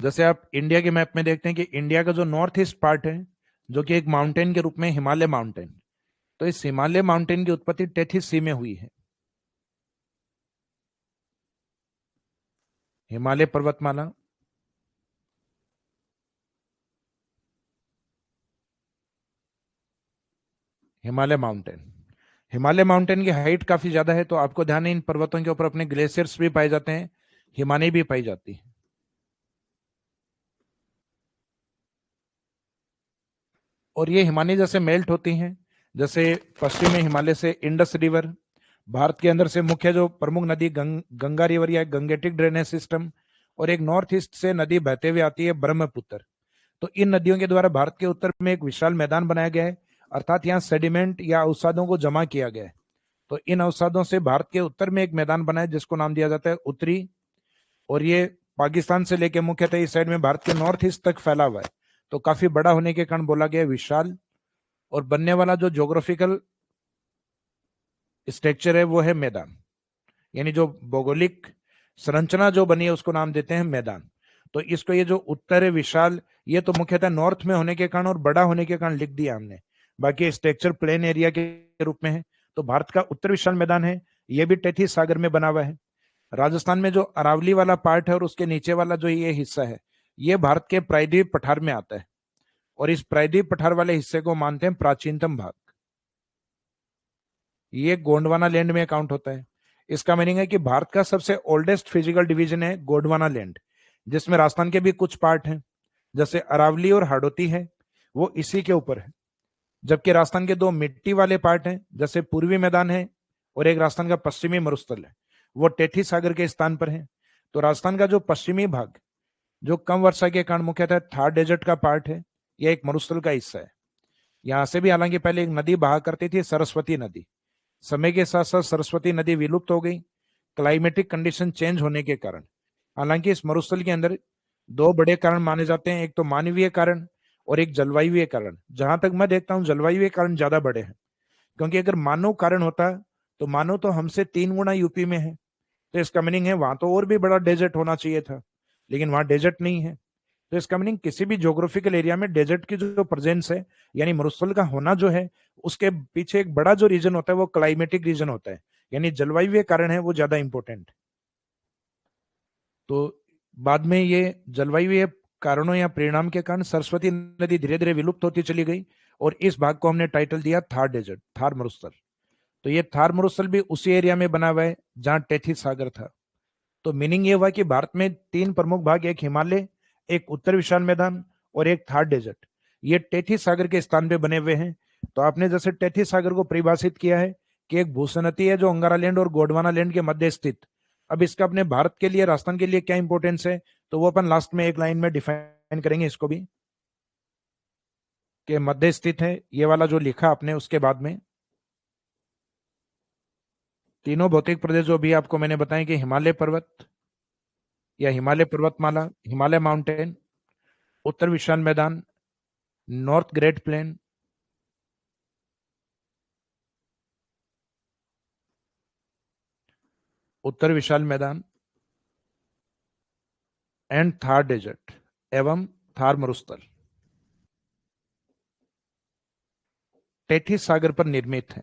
S1: जैसे आप इंडिया के मैप में देखते हैं कि इंडिया का जो नॉर्थ ईस्ट पार्ट है, जो कि एक माउंटेन के रूप में हिमालय माउंटेन, तो इस हिमालय माउंटेन की उत्पत्ति 33C में हुई है। हिमालय पर्वतमाला, हिमालय माउंटेन, हिमालय माउंटेन की हाइट काफी ज्यादा है, तो आपको ध्यान है इन पर्वतों के ऊपर अपने ग्लेशियर्स भी पाए जाते हैं, हिमानी भी पाई जाती है। और ये हिमानी जैसे मेल्ट होती हैं, जैसे पश्चिमी हिमालय से इंडस रिवर, भारत के अंदर से मुख्य जो प्रमुख नदी गंगा रिवर या गंगेटिक ड्रेनेज सिस्टम, और एक नॉर्थ ईस्ट से नदी बहते हुए आती है ब्रह्मपुत्र। तो इन नदियों के द्वारा भारत के उत्तर में एक विशाल मैदान बनाया गया है, अर्थात यहाँ सेडिमेंट या अवसादों को जमा किया गया है। तो इन अवसादों से भारत के उत्तर में एक मैदान बना है जिसको नाम दिया जाता है उत्तरी, और ये पाकिस्तान से लेकर मुख्यतः इस साइड में भारत के नॉर्थ ईस्ट तक फैला हुआ है। तो काफी बड़ा होने के कारण बोला गया विशाल, और बनने वाला जो ज्योग्राफिकल स्ट्रक्चर है वो है मैदान, यानी जो भौगोलिक संरचना जो बनी है उसको नाम देते हैं मैदान। तो इसको ये जो उत्तर है विशाल, ये तो मुख्यतः नॉर्थ में होने के कारण और बड़ा होने के कारण लिख दिया हमने, बाकी स्ट्रक्चर प्लेन एरिया के रूप में है। तो भारत का उत्तर विशाल मैदान है, ये भी तैतीस सागर में बना हुआ है। राजस्थान में जो अरावली वाला पार्ट है और उसके नीचे वाला जो ये हिस्सा है, ये भारत के प्रायद्वीप पठार में आता है, और इस प्रायद्वीप पठार वाले हिस्से को मानते हैं प्राचीनतम भाग। ये गोंडवाना लैंड में काउंट होता है। इसका मीनिंग है कि भारत का सबसे ओल्डेस्ट फिजिकल डिवीजन है गोंडवाना लैंड, जिसमें राजस्थान के भी कुछ पार्ट हैं, जैसे अरावली और हाड़ौती है, वो इसी के ऊपर है। जबकि राजस्थान के दो मिट्टी वाले पार्ट हैं, जैसे पूर्वी मैदान है और एक राजस्थान का पश्चिमी मरुस्थल है, वो टेठी सागर के स्थान पर है। तो राजस्थान का जो पश्चिमी भाग, जो कम वर्षा के कारण मुख्यतः थार डेजर्ट का पार्ट है, यह एक मरुस्थल का हिस्सा है। यहां से भी हालांकि पहले एक नदी बहा करती थी, सरस्वती नदी। समय के साथ साथ सरस्वती नदी विलुप्त हो गई, क्लाइमेटिक कंडीशन चेंज होने के कारण। हालांकि इस मरुस्थल के अंदर दो बड़े कारण माने जाते हैं, एक तो मानवीय कारण और एक जलवायु कारण। जहां तक मैं देखता हूँ जलवायु कारण ज्यादा बड़े हैं, क्योंकि अगर मानव कारण होता तो मानव तो हमसे 3 गुना यूपी में है, तो इसका मीनिंग है वहां तो और भी बड़ा डेजर्ट होना चाहिए था, लेकिन वहां डेजर्ट नहीं है। तो इसका मीनिंग किसी भी ज्योग्राफिकल एरिया में डेजर्ट की जो प्रेजेंस है, यानी मरुस्थल का होना जो है, उसके पीछे एक बड़ा जो रीजन होता है वो क्लाइमेटिक रीजन होता है, यानी जलवायु कारण है वो ज्यादा इंपॉर्टेंट। तो बाद में ये जलवायु कारणों या परिणाम के कारण सरस्वती नदी धीरे धीरे विलुप्त होती चली गई, और इस भाग को हमने टाइटल दिया थार डेजर्ट, थार मरुस्थल। तो ये थार मरुस्थल भी उसी एरिया में बना हुआ है जहां टेथी सागर था। तो मीनिंग ये हुआ कि भारत में तीन प्रमुख भाग, एक हिमालय, एक उत्तर विशाल मैदान और एक थार डेजर्ट, ये टेथी सागर के स्थान पे बने हुए हैं। तो आपने जैसे टेथी सागर को परिभाषित किया है कि एक भूसनती है जो अंगारा लैंड और गोंडवाना लैंड के मध्य स्थित। अब इसका अपने भारत के लिए, राजस्थान के लिए क्या इंपॉर्टेंस है, तो वो अपन लास्ट में एक लाइन में डिफाइन करेंगे इसको भी, कि मध्य स्थित है ये वाला जो लिखा आपने, उसके बाद में तीनों भौतिक प्रदेश जो भी आपको मैंने बताए कि हिमालय पर्वत या हिमालय पर्वतमाला, हिमालय माउंटेन, उत्तर विशाल मैदान, नॉर्थ ग्रेट प्लेन, उत्तर विशाल मैदान एंड थार डेजर्ट एवं थार मरुस्थल टेथिस सागर पर निर्मित है।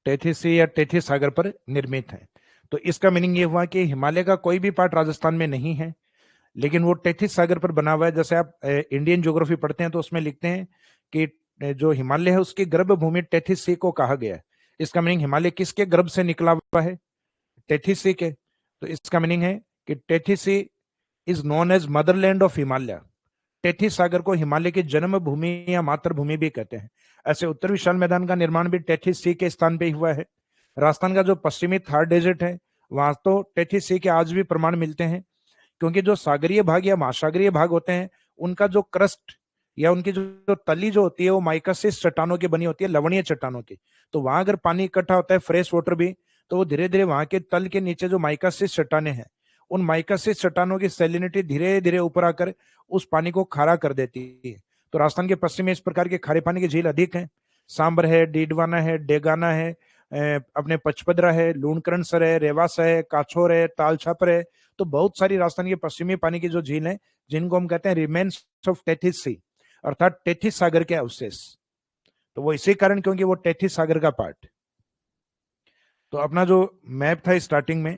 S1: टेथिस सी या टेथिस सागर पर निर्मित है। तो इसका मीनिंग ये हुआ कि हिमालय का कोई भी पार्ट राजस्थान में नहीं है, लेकिन वो टेथिस सागर पर बना हुआ है। जैसे आप इंडियन ज्योग्राफी पढ़ते हैं तो उसमें लिखते हैं कि जो हिमालय है उसकी गर्भ भूमि टेथिस सी को कहा गया है। इसका मीनिंग हिमालय किसके गर्भ से निकला हुआ है? टेथिस सी के। तो इसका मीनिंग है कि Tethys sea is known as motherland of Himalaya. Tethys सागर को हिमालय की जन्म भूमि या मातृभूमि भी कहते हैं। ऐसे उत्तर विशाल मैदान का निर्माण भी टेथिस सी के स्थान पे ही हुआ है। राजस्थान का जो पश्चिमी थार डेजर्ट है वहां तो टेथिस सी के आज भी प्रमाण मिलते हैं, क्योंकि जो सागरीय भाग या महासागरीय भाग होते हैं उनका जो क्रस्ट या उनकी जो तली जो होती है वो माइकासिस चट्टानों की बनी होती है, लवणीय चट्टानों की। तो वहां अगर पानी इकट्ठा होता है, फ्रेश वाटर भी, तो वो धीरे धीरे वहां के तल के नीचे जो माइकासिस चट्टाने हैं, उन माइकासिस चट्टानों की सैलिनिटी धीरे धीरे ऊपर आकर उस पानी को खारा कर देती है। तो राजस्थान के पश्चिम में इस प्रकार के खारे पानी की झील अधिक है। सांबर है, डीडवाना है, डेगाना है, अपने पचपदरा है, लूणकरणसर है, रेवासा है, काछोर है, तालछापर है। तो बहुत सारी राजस्थान के पश्चिमी पानी की जो झील है जिनको हम कहते हैं रिमेन्स ऑफ टेथिस सी, अर्थात टेथिस सागर के अवशेष। तो वो इसी कारण क्योंकि वो टेथिस सागर का पार्ट। तो अपना जो मैप था स्टार्टिंग में,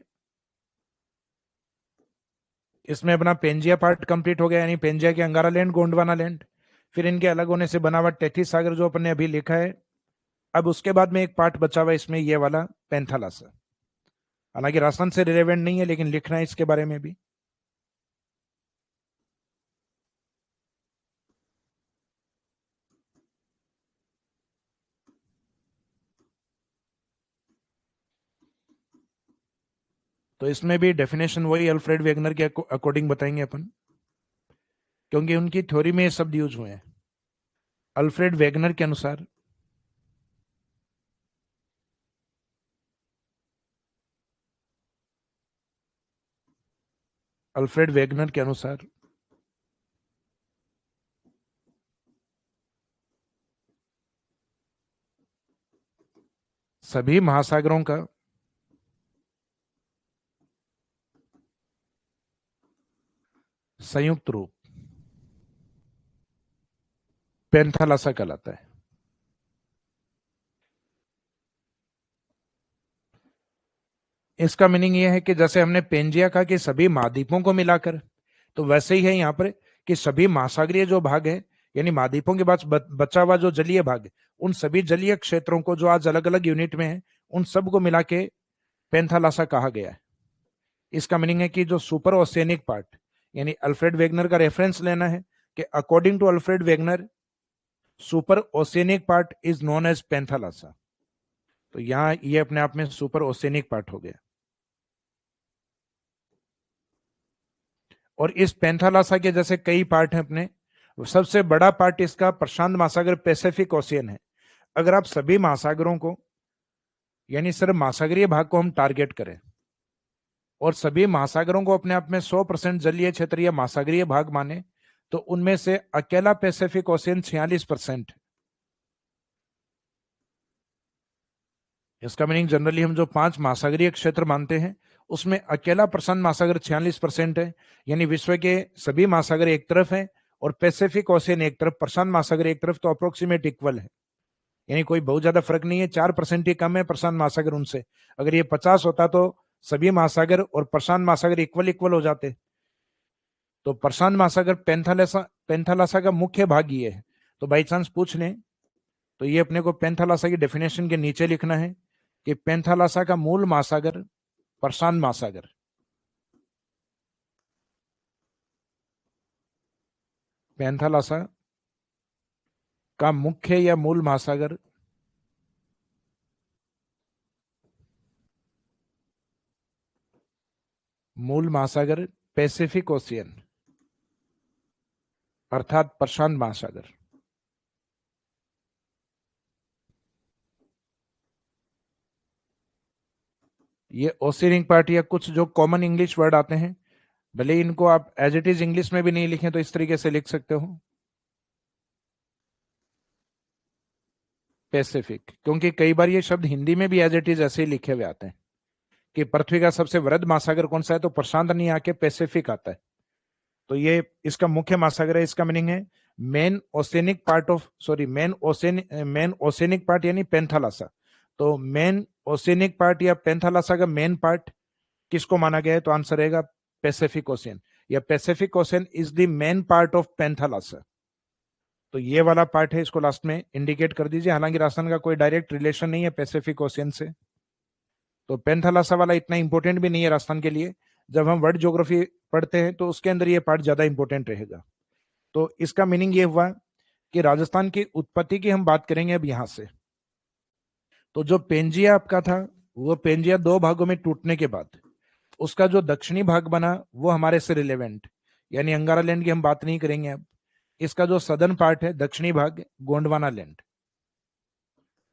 S1: इसमें अपना पेंजिया पार्ट कंप्लीट हो गया, यानी पेंजिया के अंगारा लैंड, गोंडवाना लैंड। फिर इनके अलग होने से बना हुआ टेथिस सागर जो अपन ने अभी लिखा है। अब उसके बाद में एक पार्ट बचा हुआ इसमें, ये वाला पेंथालासा। हालांकि राजस्थान से रिलेवेंट नहीं है, लेकिन लिखना है इसके बारे में भी। तो इसमें भी डेफिनेशन वही अल्फ्रेड वेगनर के अकॉर्डिंग बताएंगे अपन, क्योंकि उनकी थ्योरी में ये शब्द यूज हुए हैं। अल्फ्रेड वेगनर के अनुसार अल्फ्रेड वेगनर के अनुसार सभी महासागरों का संयुक्त रूप पेंथालासा कहलाता है। इसका मीनिंग यह है कि जैसे हमने पेंजिया कहा कि सभी महाद्वीपों को मिलाकर, तो वैसे ही है यहाँ पर कि सभी महासागरीय जो भाग है, यानी महाद्वीपों के बाद बचा हुआ जो जलीय भाग है, उन सभी जलीय क्षेत्रों को जो आज अलग अलग यूनिट में है, उन सब को मिला के पेंथालासा कहा गया है। इसका मीनिंग है कि जो सुपर ओशियनिक पार्ट, यानी अल्फ्रेड वेगनर का रेफरेंस लेना है कि according to Alfred Wegener super oceanic part is known as Panthalassa. तो यहां ये अपने आप में सुपर ओशियनिक पार्ट हो गया। और इस पेंथालासा के जैसे कई पार्ट हैं अपने, सबसे बड़ा पार्ट इसका प्रशांत महासागर पैसिफिक ओशियन है। अगर आप सभी महासागरों को, यानी सिर्फ महासागरीय भाग को हम टारगेट करें और सभी महासागरों को अपने आप में 100% जलीय क्षेत्र या महासागरीय भाग माने, तो उनमें से अकेला पैसिफिक ओशियन 46%। इसका मीनिंग जनरली हम जो 5 महासागरीय क्षेत्र मानते हैं उसमें अकेला प्रशांत महासागर 46% है। यानी विश्व के सभी महासागर एक तरफ हैं और पैसिफिक ओशियन एक तरफ, प्रशांत महासागर एक तरफ, तो अप्रोक्सीमेट इक्वल है। यानी कोई बहुत ज्यादा फर्क नहीं है, 4% ही कम है प्रशांत महासागर उनसे। अगर ये 50 होता तो सभी महासागर और प्रशांत महासागर इक्वल इक्वल हो जाते। तो प्रशांत महासागर पेंथालासा, पेंथालासा का मुख्य भाग ये है। तो बाई चांस पूछ लें तो ये अपने को पेंथालासा की डेफिनेशन के नीचे लिखना है कि पेंथालासा का मूल महासागर प्रशांत महासागर। पेंथालासा का मुख्य या मूल महासागर पैसिफिक ओशियन, अर्थात प्रशांत महासागर। ये ओशियनिक पार्ट या कुछ जो कॉमन इंग्लिश वर्ड आते हैं भले ही इनको आप एज इट इज इंग्लिश में भी नहीं लिखें तो इस तरीके से लिख सकते हो, पैसिफिक, क्योंकि कई बार ये शब्द हिंदी में भी एज इट इज ऐसे ही लिखे हुए आते हैं कि पृथ्वी का सबसे वृहद महासागर कौन सा है, तो प्रशांत नहीं आके पैसिफिक आता है। तो ये इसका मुख्य महासागर है। इसका मीनिंग है main oceanic part of, sorry main oceanic part यानी पेंथालासा। तो मेन ओसेनिक पार्ट या पेंथालासा का मेन पार्ट किसको माना गया है, तो आंसर रहेगा पैसिफिक ओशियन, या Pacific ocean is the main part of Panthalassa. तो ये वाला पार्ट है, इसको लास्ट में इंडिकेट कर दीजिए। हालांकि राजस्थान का कोई डायरेक्ट रिलेशन नहीं है पैसिफिक ओशियन से, तो पेंथालासा वाला इतना इंपॉर्टेंट भी नहीं है राजस्थान के लिए। जब हम वर्ल्ड ज्योग्राफी पढ़ते हैं तो उसके अंदर ये पार्ट ज्यादा इंपॉर्टेंट रहेगा। तो इसका मीनिंग ये हुआ कि राजस्थान की उत्पत्ति की हम बात करेंगे अब यहां से। तो जो पेंजिया आपका था, वो पेंजिया दो भागों में टूटने के बाद उसका जो दक्षिणी भाग बना वो हमारे से रिलेवेंट, यानी अंगारा लैंड की हम बात नहीं करेंगे अब। इसका जो सदर्न पार्ट है, दक्षिणी भाग, गोंडवाना लैंड।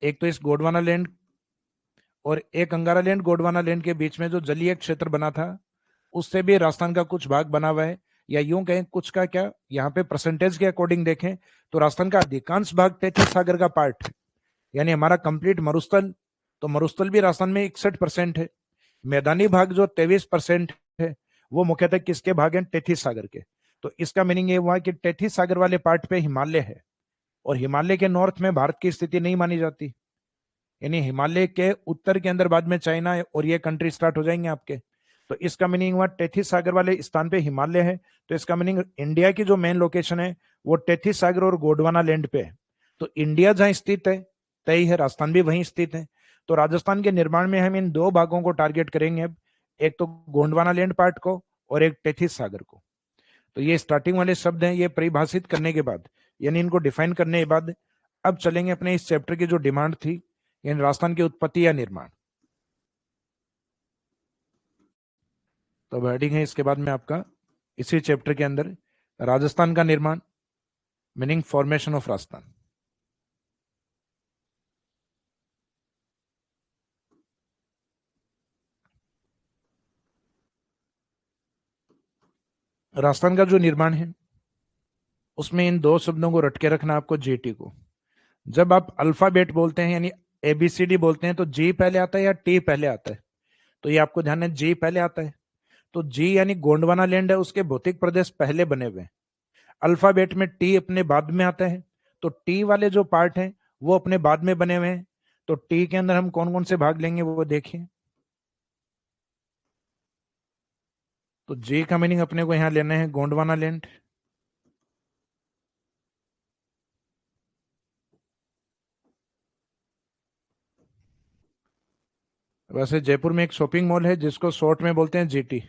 S1: एक तो इस गोंडवाना लैंड और एक अंगारा लैंड, गोंडवाना लैंड के बीच में जो जलीय क्षेत्र बना था उससे भी राजस्थान का कुछ भाग बना हुआ है, या यूं कहें कुछ का क्या, यहाँ पे परसेंटेज के अकॉर्डिंग देखें तो राजस्थान का अधिकांश भाग तैतीस सागर का पार्ट है, यानी हमारा कंप्लीट मरुस्थल। तो मरुस्थल भी राजस्थान में 61% है। मैदानी भाग जो 23% है वो मुख्यतः किसके भाग हैं, तैतीस सागर के। तो इसका मीनिंग ये हुआ कि तैतीस सागर वाले पार्ट पे हिमालय है, और हिमालय के नॉर्थ में भारत की स्थिति नहीं मानी जाती, यानी हिमालय के उत्तर के अंदर बाद में चाइना और ये कंट्री स्टार्ट हो जाएंगे आपके। तो इसका मीनिंग हुआ तैतीस सागर वाले स्थान पे हिमालय है। तो इसका मीनिंग इंडिया की जो मेन लोकेशन है वो तैतीस सागर और गोंडवाना लैंड पे है। तो इंडिया जहां स्थित है तय है, राजस्थान भी वहीं स्थित है। तो राजस्थान के निर्माण में हम इन दो भागों को टारगेट करेंगे अब, एक तो गोंडवाना लैंड पार्ट को और एक तैतीस सागर को। तो ये स्टार्टिंग वाले शब्द हैं, ये परिभाषित करने के बाद यानी इनको डिफाइन करने के बाद अब चलेंगे अपने इस चैप्टर की जो डिमांड थी, यानी राजस्थान की उत्पत्ति या निर्माण। तो अब हेडिंग है इसके बाद में आपका इसी चैप्टर के अंदर राजस्थान का निर्माण, meaning formation of Rajasthan. Rajasthan का जो निर्माण है उसमें इन दो शब्दों को रट के रखना आपको, जीटी को। जब आप अल्फाबेट बोलते हैं यानी एबीसीडी बोलते हैं तो जी पहले आता है या टी पहले आता है, तो ये आपको ध्यान है, जी पहले आता है। तो जी यानी गोंडवाना लैंड है, उसके भौतिक प्रदेश पहले बने हुए हैं। अल्फाबेट में टी अपने बाद में आता है, तो टी वाले जो पार्ट हैं वो अपने बाद में बने हुए हैं। तो टी के अंदर हम कौन कौन से भाग लेंगे वो देखिए। तो जे का मीनिंग अपने को यहां लेना है गोंडवाना लैंड। वैसे जयपुर में एक शॉपिंग मॉल है जिसको शॉर्ट में बोलते हैं जीटी,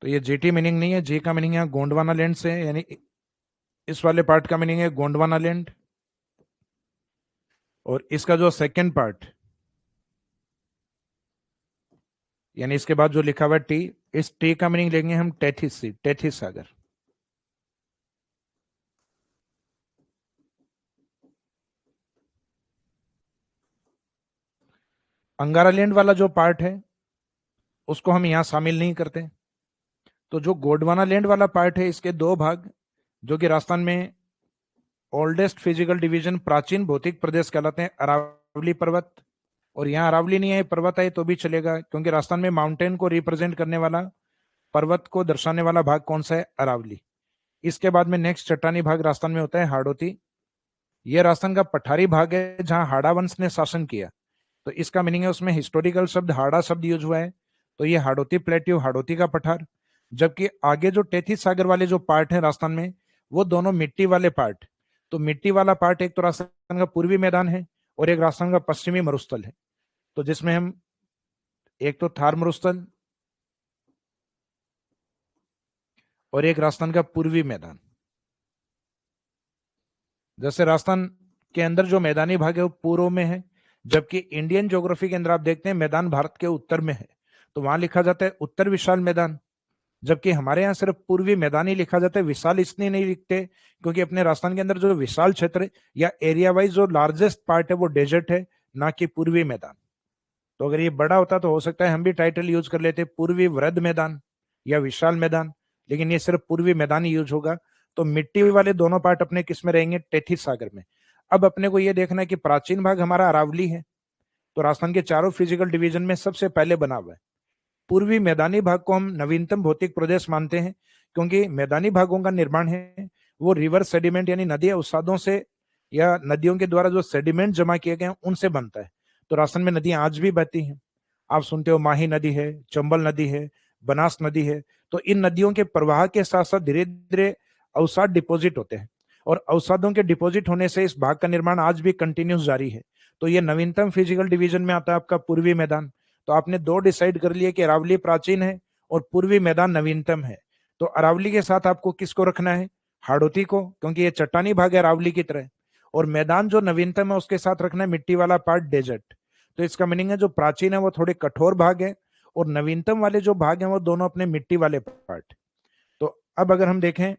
S1: तो ये जीटी मीनिंग नहीं है। जी का मीनिंग यहाँ गोंडवाना लैंड से है, यानी इस वाले पार्ट का मीनिंग है गोंडवाना लैंड। और इसका जो सेकंड पार्ट यानी इसके बाद जो लिखा हुआ है टी, इस टी का मीनिंग लेंगे हम तैतीस सी, तैतीस सागर। अंगारा लैंड वाला जो पार्ट है उसको हम यहां शामिल नहीं करते। तो जो गोंडवाना लैंड वाला पार्ट है इसके दो भाग, जो कि राजस्थान में ओल्डेस्ट फिजिकल डिवीजन, प्राचीन भौतिक प्रदेश कहलाते हैं, अरावली पर्वत। और यहाँ अरावली नहीं है, पर्वत है तो भी चलेगा, क्योंकि राजस्थान में माउंटेन को रिप्रेजेंट करने वाला, पर्वत को दर्शाने वाला भाग कौन सा है, अरावली। इसके बाद में नेक्स्ट चट्टानी भाग राजस्थान में होता है हाड़ौती। यह राजस्थान का पठारी भाग है जहां हाड़ा वंश ने शासन किया। तो इसका मीनिंग है उसमें हिस्टोरिकल शब्द हाड़ा शब्द यूज हुआ है, तो ये हाड़ौती प्लेट्यू, हाड़ौती का पठार। जबकि आगे जो तैतीस सागर वाले जो पार्ट है राजस्थान में वो दोनों मिट्टी वाले पार्ट। तो मिट्टी वाला पार्ट एक तो राजस्थान का पूर्वी मैदान है और एक राजस्थान का पश्चिमी मरुस्थल है। तो जिसमें हम एक तो थार मरुस्थल और एक राजस्थान का पूर्वी मैदान। जैसे राजस्थान के अंदर जो मैदानी भाग है वो पूर्व में है, जबकि इंडियन ज्योग्राफी के अंदर आप देखते हैं मैदान भारत के उत्तर में है, तो वहां लिखा जाता है उत्तर विशाल मैदान। जबकि हमारे यहाँ सिर्फ पूर्वी मैदान ही लिखा जाता है, विशाल इसलिए नहीं लिखते क्योंकि अपने राजस्थान के अंदर जो विशाल क्षेत्र या एरिया वाइज जो लार्जेस्ट पार्ट है वो डेजर्ट है, ना कि पूर्वी मैदान। तो अगर ये बड़ा होता तो हो सकता है हम भी टाइटल यूज कर लेते पूर्वी वृहद मैदान, या विशाल मैदान, लेकिन ये सिर्फ पूर्वी मैदान ही यूज होगा। तो मिट्टी वाले दोनों पार्ट अपने किस में रहेंगे? टेथिस सागर में। अब अपने को ये देखना है कि प्राचीन भाग हमारा अरावली है, तो राजस्थान के चारों फिजिकल डिवीजन में सबसे पहले बना हुआ है। पूर्वी मैदानी भाग को हम नवीनतम भौतिक प्रदेश मानते हैं, क्योंकि मैदानी भागों का निर्माण है वो रिवर सेडिमेंट यानी नदी अवसादों से या नदियों के द्वारा जो सेडिमेंट जमा किए गए हैं उनसे बनता है। तो राजस्थान में नदियां आज भी बहती हैं। आप सुनते हो माही नदी है, चंबल नदी है, बनास नदी है। तो इन नदियों के प्रवाह के साथ साथ धीरे धीरे अवसाद डिपॉजिट होते हैं, और अवसादों के डिपॉजिट होने से इस भाग का निर्माण आज भी कंटिन्यूस जारी है। तो ये नवीनतम फिजिकल डिवीजन में आता है आपका पूर्वी मैदान। तो आपने दो डिसाइड कर लिए कि अरावली प्राचीन है और पूर्वी मैदान नवीनतम है। तो अरावली के साथ आपको किसको रखना है? हाड़ौती को, क्योंकि ये चट्टानी भाग है अरावली की तरह। और मैदान जो नवीनतम है उसके साथ रखना है मिट्टी वाला पार्ट, डेजर्ट। तो इसका मीनिंग है जो प्राचीन है वो थोड़े कठोर भाग है, और नवीनतम वाले जो भाग हैं वो दोनों अपने मिट्टी वाले पार्ट। तो अब अगर हम देखें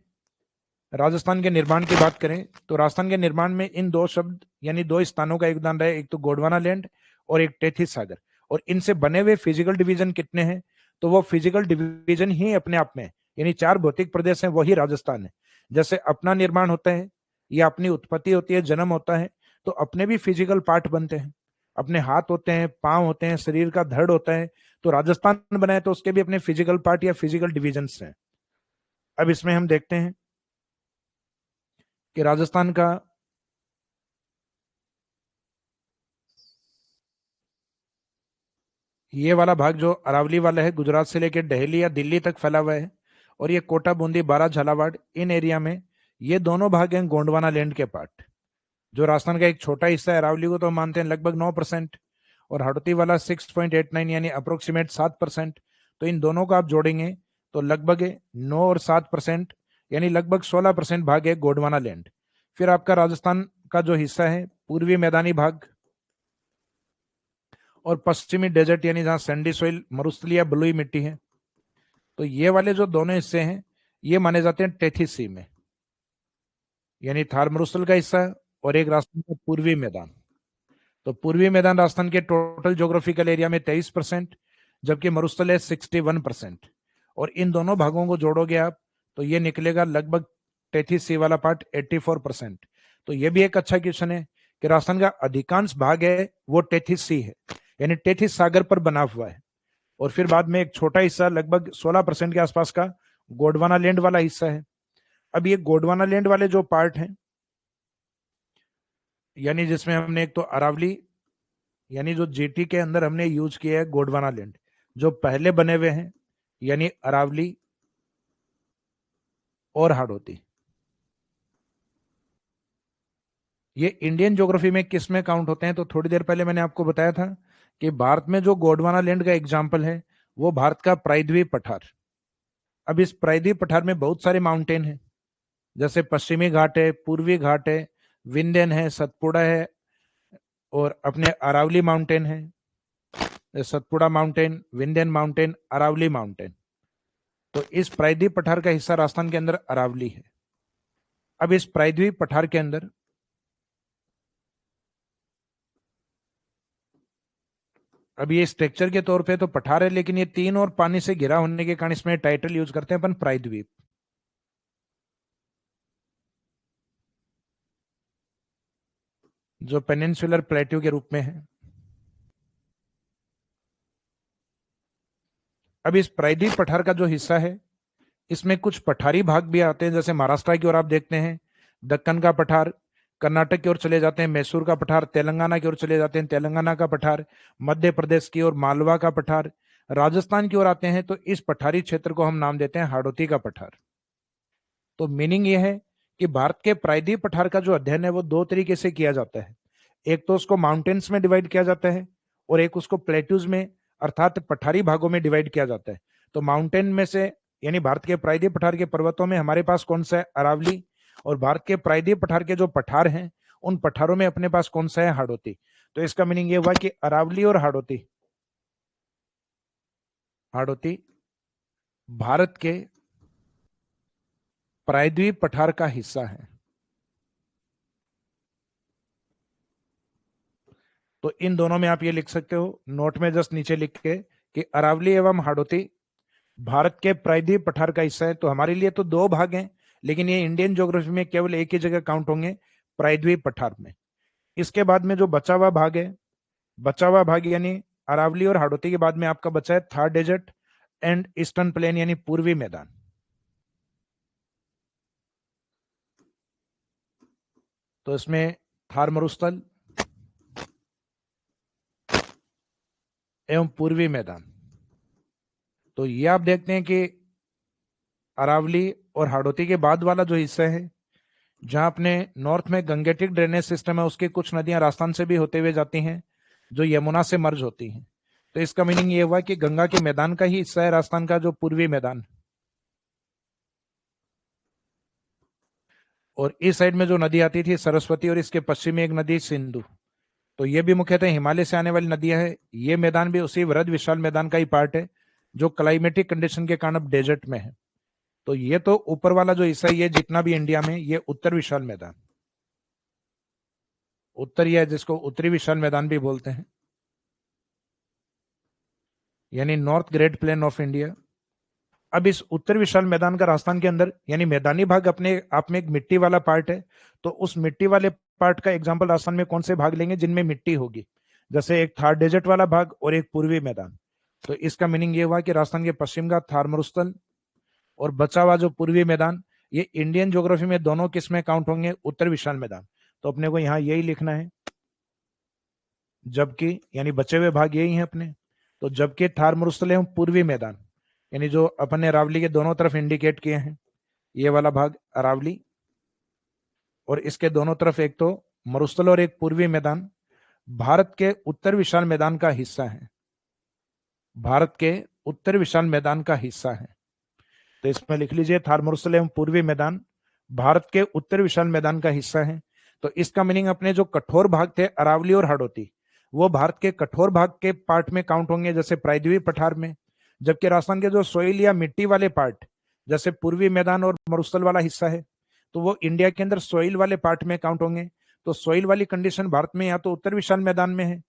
S1: राजस्थान के निर्माण की बात करें, तो राजस्थान के निर्माण में इन दो शब्द यानी दो स्थानों का योगदान रहा है, एक तो गोंडवाना लैंड और एक टेथिस सागर। और इनसे बने हुए फिजिकल डिवीजन कितने हैं? तो वो फिजिकल डिवीजन ही अपने आप में यानी चार भौतिक प्रदेश हैं, वही राजस्थान है। जैसे अपना निर्माण होता है या अपनी उत्पत्ति होती है, जन्म होता है, तो अपने भी फिजिकल पार्ट बनते हैं। अपने हाथ होते हैं, पांव होते हैं, शरीर का धड़ होता है। तो राजस्थान बना है तो उसके भी अपने फिजिकल पार्ट या फिजिकल डिविजन्स हैं। अब इसमें हम देखते हैं कि राजस्थान का ये वाला भाग जो अरावली वाला है गुजरात से लेकर दिल्ली या दिल्ली तक फैला हुआ है, और ये कोटा, बूंदी, बारा, झालावाड़ इन एरिया में ये दोनों भाग हैं गोंडवाना लैंड के पार्ट। जो राजस्थान का एक छोटा हिस्सा है अरावली को तो मानते हैं लगभग 9%, और हड़ौती वाला 6.89 यानी अप्रोक्सीमेट 7%। तो इन दोनों को आप जोड़ेंगे तो लगभग 9 और 7% यानी लगभग 16% भाग है गोंडवाना लैंड। फिर आपका राजस्थान का जो हिस्सा है पूर्वी मैदानी भाग और पश्चिमी डेजर्ट यानी जहां सैंडी सोइल, मरुस्थलीय या बलुई मिट्टी है। तो ये वाले जो दोनों हिस्से हैं ये माने जाते हैं टेथिस सी में, यानी थार मरुस्थल का हिस्सा है, और एक राजस्थान का पूर्वी मैदान। तो पूर्वी मैदान राजस्थान के टोटल ज्योग्राफिकल एरिया में 23%, जबकि मरुस्थल है 61%। और इन दोनों भागों को जोड़ोगे आप तो ये निकलेगा लगभग 33 सी वाला पार्ट 84%। तो ये भी एक अच्छा क्वेश्चन है कि राजस्थान का अधिकांश भाग है वो 33 सी है, यानी 33 सागर पर बना हुआ है। और फिर बाद में एक छोटा हिस्सा लगभग 16% के आसपास का गोंडवाना लैंड वाला हिस्सा है। अब ये गोंडवाना लैंड वाले जो पार्ट हैं यानी जिसमें हमने एक तो अरावली यानी जो जीटी के अंदर हमने यूज किया है गोंडवाना लैंड, जो पहले बने हुए हैं यानी अरावली और हाड़ौती, ये इंडियन ज्योग्राफी में किस में काउंट होते हैं? तो थोड़ी देर पहले मैंने आपको बताया था कि भारत में जो गोंडवाना लैंड का एग्जाम्पल है वो भारत का प्रायद्वीप पठार। अब इस प्रायद्वीप पठार में बहुत सारे माउंटेन हैं, जैसे पश्चिमी घाट है, पूर्वी घाट है, विंध्यन है, सतपुड़ा है, और अपने अरावली माउंटेन है, Satpura mountain, Vindhyan mountain, Aravalli mountain. तो इस प्रायद्वीप पठार का हिस्सा राजस्थान के अंदर अरावली है। अब इस प्रायद्वीप पठार के अंदर अब ये स्ट्रक्चर के तौर पे तो पठार है, लेकिन ये तीन और पानी से घिरा होने के कारण इसमें टाइटल यूज करते हैं अपन प्रायद्वीप। जो पेनिनसुलर प्लेट्यू के रूप में है। अब इस प्रायद्वीप पठार का जो हिस्सा है इसमें कुछ पठारी भाग भी आते हैं, जैसे महाराष्ट्र की ओर आप देखते हैं दक्कन का पठार, कर्नाटक की ओर चले जाते हैं मैसूर का पठार, तेलंगाना की ओर चले जाते हैं तेलंगाना का पठार, मध्य प्रदेश की ओर मालवा का पठार, राजस्थान की ओर आते हैं तो इस पठारी क्षेत्र को हम नाम देते हैं हाड़ौती का पठार। तो मीनिंग यह है कि भारत के प्रायद्वीप पठार का जो अध्ययन है वो दो तरीके से किया जाता है। एक तो उसको माउंटेन्स में डिवाइड किया जाता है, और एक उसको प्लेट्यूज में अर्थात पठारी भागों में डिवाइड किया जाता है। तो माउंटेन में से यानी भारत के प्रायद्वीप पठार के पर्वतों में हमारे पास कौन सा है? अरावली। और भारत के प्रायद्वीप पठार के जो पठार हैं उन पठारों में अपने पास कौन सा है? हाड़ौती। तो इसका मीनिंग ये हुआ कि अरावली और हाड़ौती हाड़ौती भारत के प्रायद्वीप पठार का हिस्सा है। तो इन दोनों में आप ये लिख सकते हो नोट में जस्ट नीचे लिख के कि अरावली एवं हाड़ौती भारत के प्रायद्वीप पठार का हिस्सा है। तो हमारे लिए तो दो भाग हैं, लेकिन ये इंडियन ज्योग्राफी में केवल एक ही जगह काउंट होंगे, प्रायद्वीप पठार में। इसके बाद में जो बचा हुआ भाग है, बचा हुआ भाग यानी अरावली और हाड़ौती के बाद में आपका बचा है Thar desert and eastern plain यानी पूर्वी मैदान। तो इसमें थार मरुस्थल एवं पूर्वी मैदान। तो ये आप देखते हैं कि अरावली और हाड़ौती के बाद वाला जो हिस्सा है, जहां अपने नॉर्थ में गंगेटिक ड्रेनेज सिस्टम है, उसकी कुछ नदियां राजस्थान से भी होते हुए जाती हैं जो यमुना से मर्ज होती हैं। तो इसका मीनिंग ये हुआ कि गंगा के मैदान का ही हिस्सा है राजस्थान का जो पूर्वी मैदान। और इस साइड में जो नदी आती थी सरस्वती, और इसके पश्चिम में एक नदी सिंधु। तो ये भी मुख्यतः हिमालय से आने वाली नदियां है। ये मैदान भी उसी वृहद विशाल मैदान का ही पार्ट है जो क्लाइमेटिक कंडीशन के कारण अब डेजर्ट में है। तो ये तो ऊपर वाला जो हिस्सा ये जितना भी इंडिया में, ये उत्तर विशाल मैदान, उत्तरी है, जिसको उत्तरी विशाल मैदान भी बोलते हैं, यानी north great plain of India. अब इस उत्तर विशाल मैदान का राजस्थान के अंदर यानी मैदानी भाग अपने आप में एक मिट्टी वाला पार्ट है। तो उस मिट्टी वाले पार्ट का एग्जांपल राजस्थान में कौन से भाग लेंगे जिनमें मिट्टी होगी, जैसे एक थार डेजर्ट वाला भाग और एक पूर्वी मैदान। तो इसका मीनिंग ये हुआ कि राजस्थान के पश्चिम का थार मरुस्थल और बचा हुआ जो पूर्वी मैदान, ये इंडियन ज्योग्राफी में दोनों किस में काउंट होंगे, उत्तर विशाल मैदान। तो अपने को यहाँ यही लिखना है, जबकि यानी बचे हुए भाग यही हैं अपने। तो जबकि थार मरुस्थल एवं पूर्वी मैदान यानी जो अपन ने अरावली के दोनों तरफ इंडिकेट किए हैं, ये वाला भाग अरावली और इसके दोनों तरफ एक तो मरुस्थल और एक पूर्वी मैदान भारत के उत्तर विशाल मैदान का हिस्सा है, भारत के उत्तर विशाल मैदान का हिस्सा है। तो इसमें लिख लीजिए थार मरुस्थल एवं पूर्वी मैदान भारत के उत्तर विशाल मैदान का हिस्सा है। तो इसका मीनिंग अपने जो कठोर भाग थे अरावली और हाड़ौती, वो भारत के कठोर भाग के पार्ट में काउंट होंगे जैसे प्रायद्वीप पठार में। जबकि राजस्थान के जो सोइल या मिट्टी वाले पार्ट जैसे पूर्वी मैदान और मरुस्थल वाला हिस्सा है, तो वो इंडिया के अंदर सोइल वाले पार्ट में काउंट होंगे। तो सोइल वाली कंडीशन भारत में या तो उत्तर विशाल मैदान में है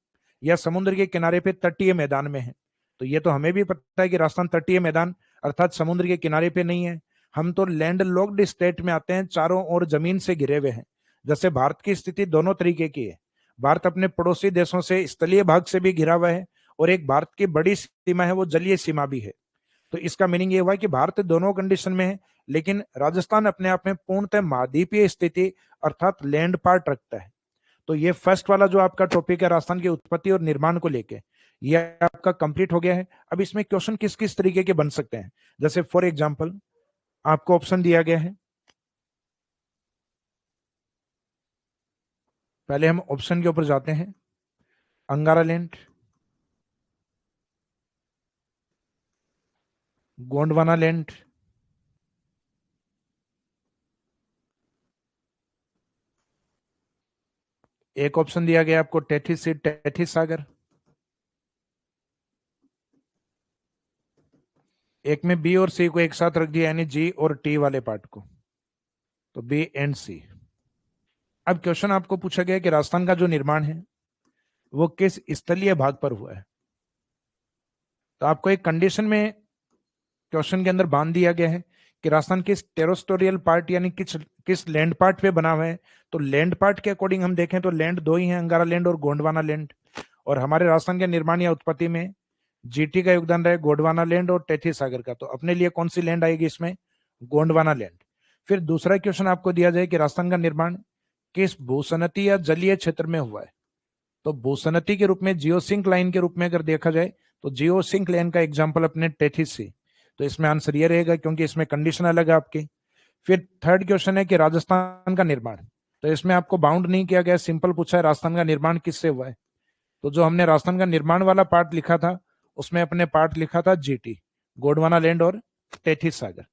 S1: या समुद्र के किनारे पे तटीय मैदान में है। तो ये तो हमें भी पता है कि राजस्थान तटीय मैदान अर्थात समुद्र के किनारे पे नहीं है। हम तो लैंड लॉक्ड स्टेट में आते हैं, चारों ओर जमीन से घिरे हुए हैं। जैसे भारत की स्थिति दोनों तरीके की है, भारत अपने पड़ोसी देशों से स्थलीय भाग से भी घिरा हुआ है और एक भारत की बड़ी सीमा है वो जलीय सीमा भी है। तो इसका मीनिंग ये हुआ कि भारत दोनों कंडीशन में है, लेकिन राजस्थान अपने आप में पूर्णतः महाद्वीपीय स्थिति अर्थात लैंड पार्ट रखता है। तो ये फर्स्ट वाला जो आपका टॉपिक है राजस्थान की उत्पत्ति और निर्माण को लेके, ये आपका कंप्लीट हो गया है। अब इसमें क्वेश्चन किस किस तरीके के बन सकते हैं, जैसे फॉर एग्जांपल आपको ऑप्शन दिया गया है। पहले हम ऑप्शन के ऊपर जाते हैं। अंगारा लैंड, गोंडवाना लैंड, एक ऑप्शन दिया गया आपको टेथिस सी, टेथिस सागर, एक में बी और सी को एक साथ रख दिया यानी जी और टी वाले पार्ट को, तो बी एंड सी। अब क्वेश्चन आपको पूछा गया कि राजस्थान का जो निर्माण है वो किस स्थलीय भाग पर हुआ है। तो आपको एक कंडीशन में क्वेश्चन के अंदर बांध दिया गया है कि राजस्थान किस टेरोस्टोरियल पार्ट यानी किस किस लैंड पार्ट पे बना हुआ है। तो लैंड पार्ट के अकॉर्डिंग हम देखें तो लैंड दो ही हैं, अंगारा लैंड और गोंडवाना लैंड। और हमारे राजस्थान के निर्माण या उत्पत्ति में जीटी का योगदान रहा है गोंडवाना लैंड और टेथी सागर का। तो अपने लिए कौन सी लैंड आएगी इसमें, गोंडवाना लैंड। फिर दूसरा क्वेश्चन आपको दिया जाए कि राजस्थान का निर्माण किस भूसनती या जलीय क्षेत्र में हुआ है। तो भूसनती के रूप में जियो सिंक लाइन के रूप में अगर देखा जाए तो जियो सिंक लाइन का एग्जाम्पल अपने टेथिस से। तो इसमें आंसर ये रहेगा क्योंकि इसमें कंडीशन अलग है आपकी। फिर थर्ड क्वेश्चन है कि राजस्थान का निर्माण, तो इसमें आपको बाउंड नहीं किया गया, सिंपल पूछा है राजस्थान का निर्माण किससे हुआ है। तो जो हमने राजस्थान का निर्माण वाला पार्ट लिखा था उसमें अपने पार्ट लिखा था जीटी, गोंडवाना लैंड और टेथिस सागर।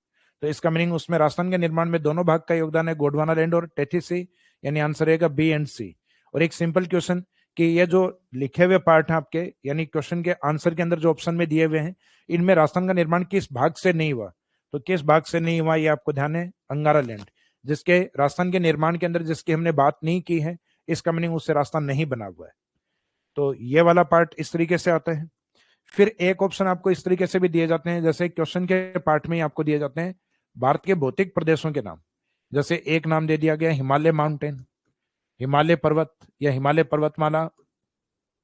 S1: तो इसका मीनिंग उसमें राजस्थान के निर्माण में दोनों भाग का योगदान है, गोंडवाना लैंड और टेथिस सी, यानी आंसर रहेगा बी एंड सी। और एक सिंपल क्वेश्चन कि ये जो लिखे हुए पार्ट हैं आपके यानी क्वेश्चन के आंसर के अंदर जो ऑप्शन में दिए हुए हैं इनमें राजस्थान का निर्माण किस भाग से नहीं हुआ। तो किस भाग से नहीं हुआ ये आपको ध्यान है, अंगारा लैंड, जिसके राजस्थान के निर्माण के अंदर जिसकी हमने बात नहीं की है, इसका मीनिंग उससे राजस्थान नहीं बना हुआ है। तो ये वाला पार्ट इस तरीके से आता है। फिर एक ऑप्शन आपको इस तरीके से भी दिए जाते हैं, जैसे क्वेश्चन के पार्ट में ही आपको दिए जाते हैं भारत के भौतिक प्रदेशों के नाम। जैसे एक नाम दे दिया गया हिमालय माउंटेन, हिमालय पर्वत या हिमालय पर्वतमाला,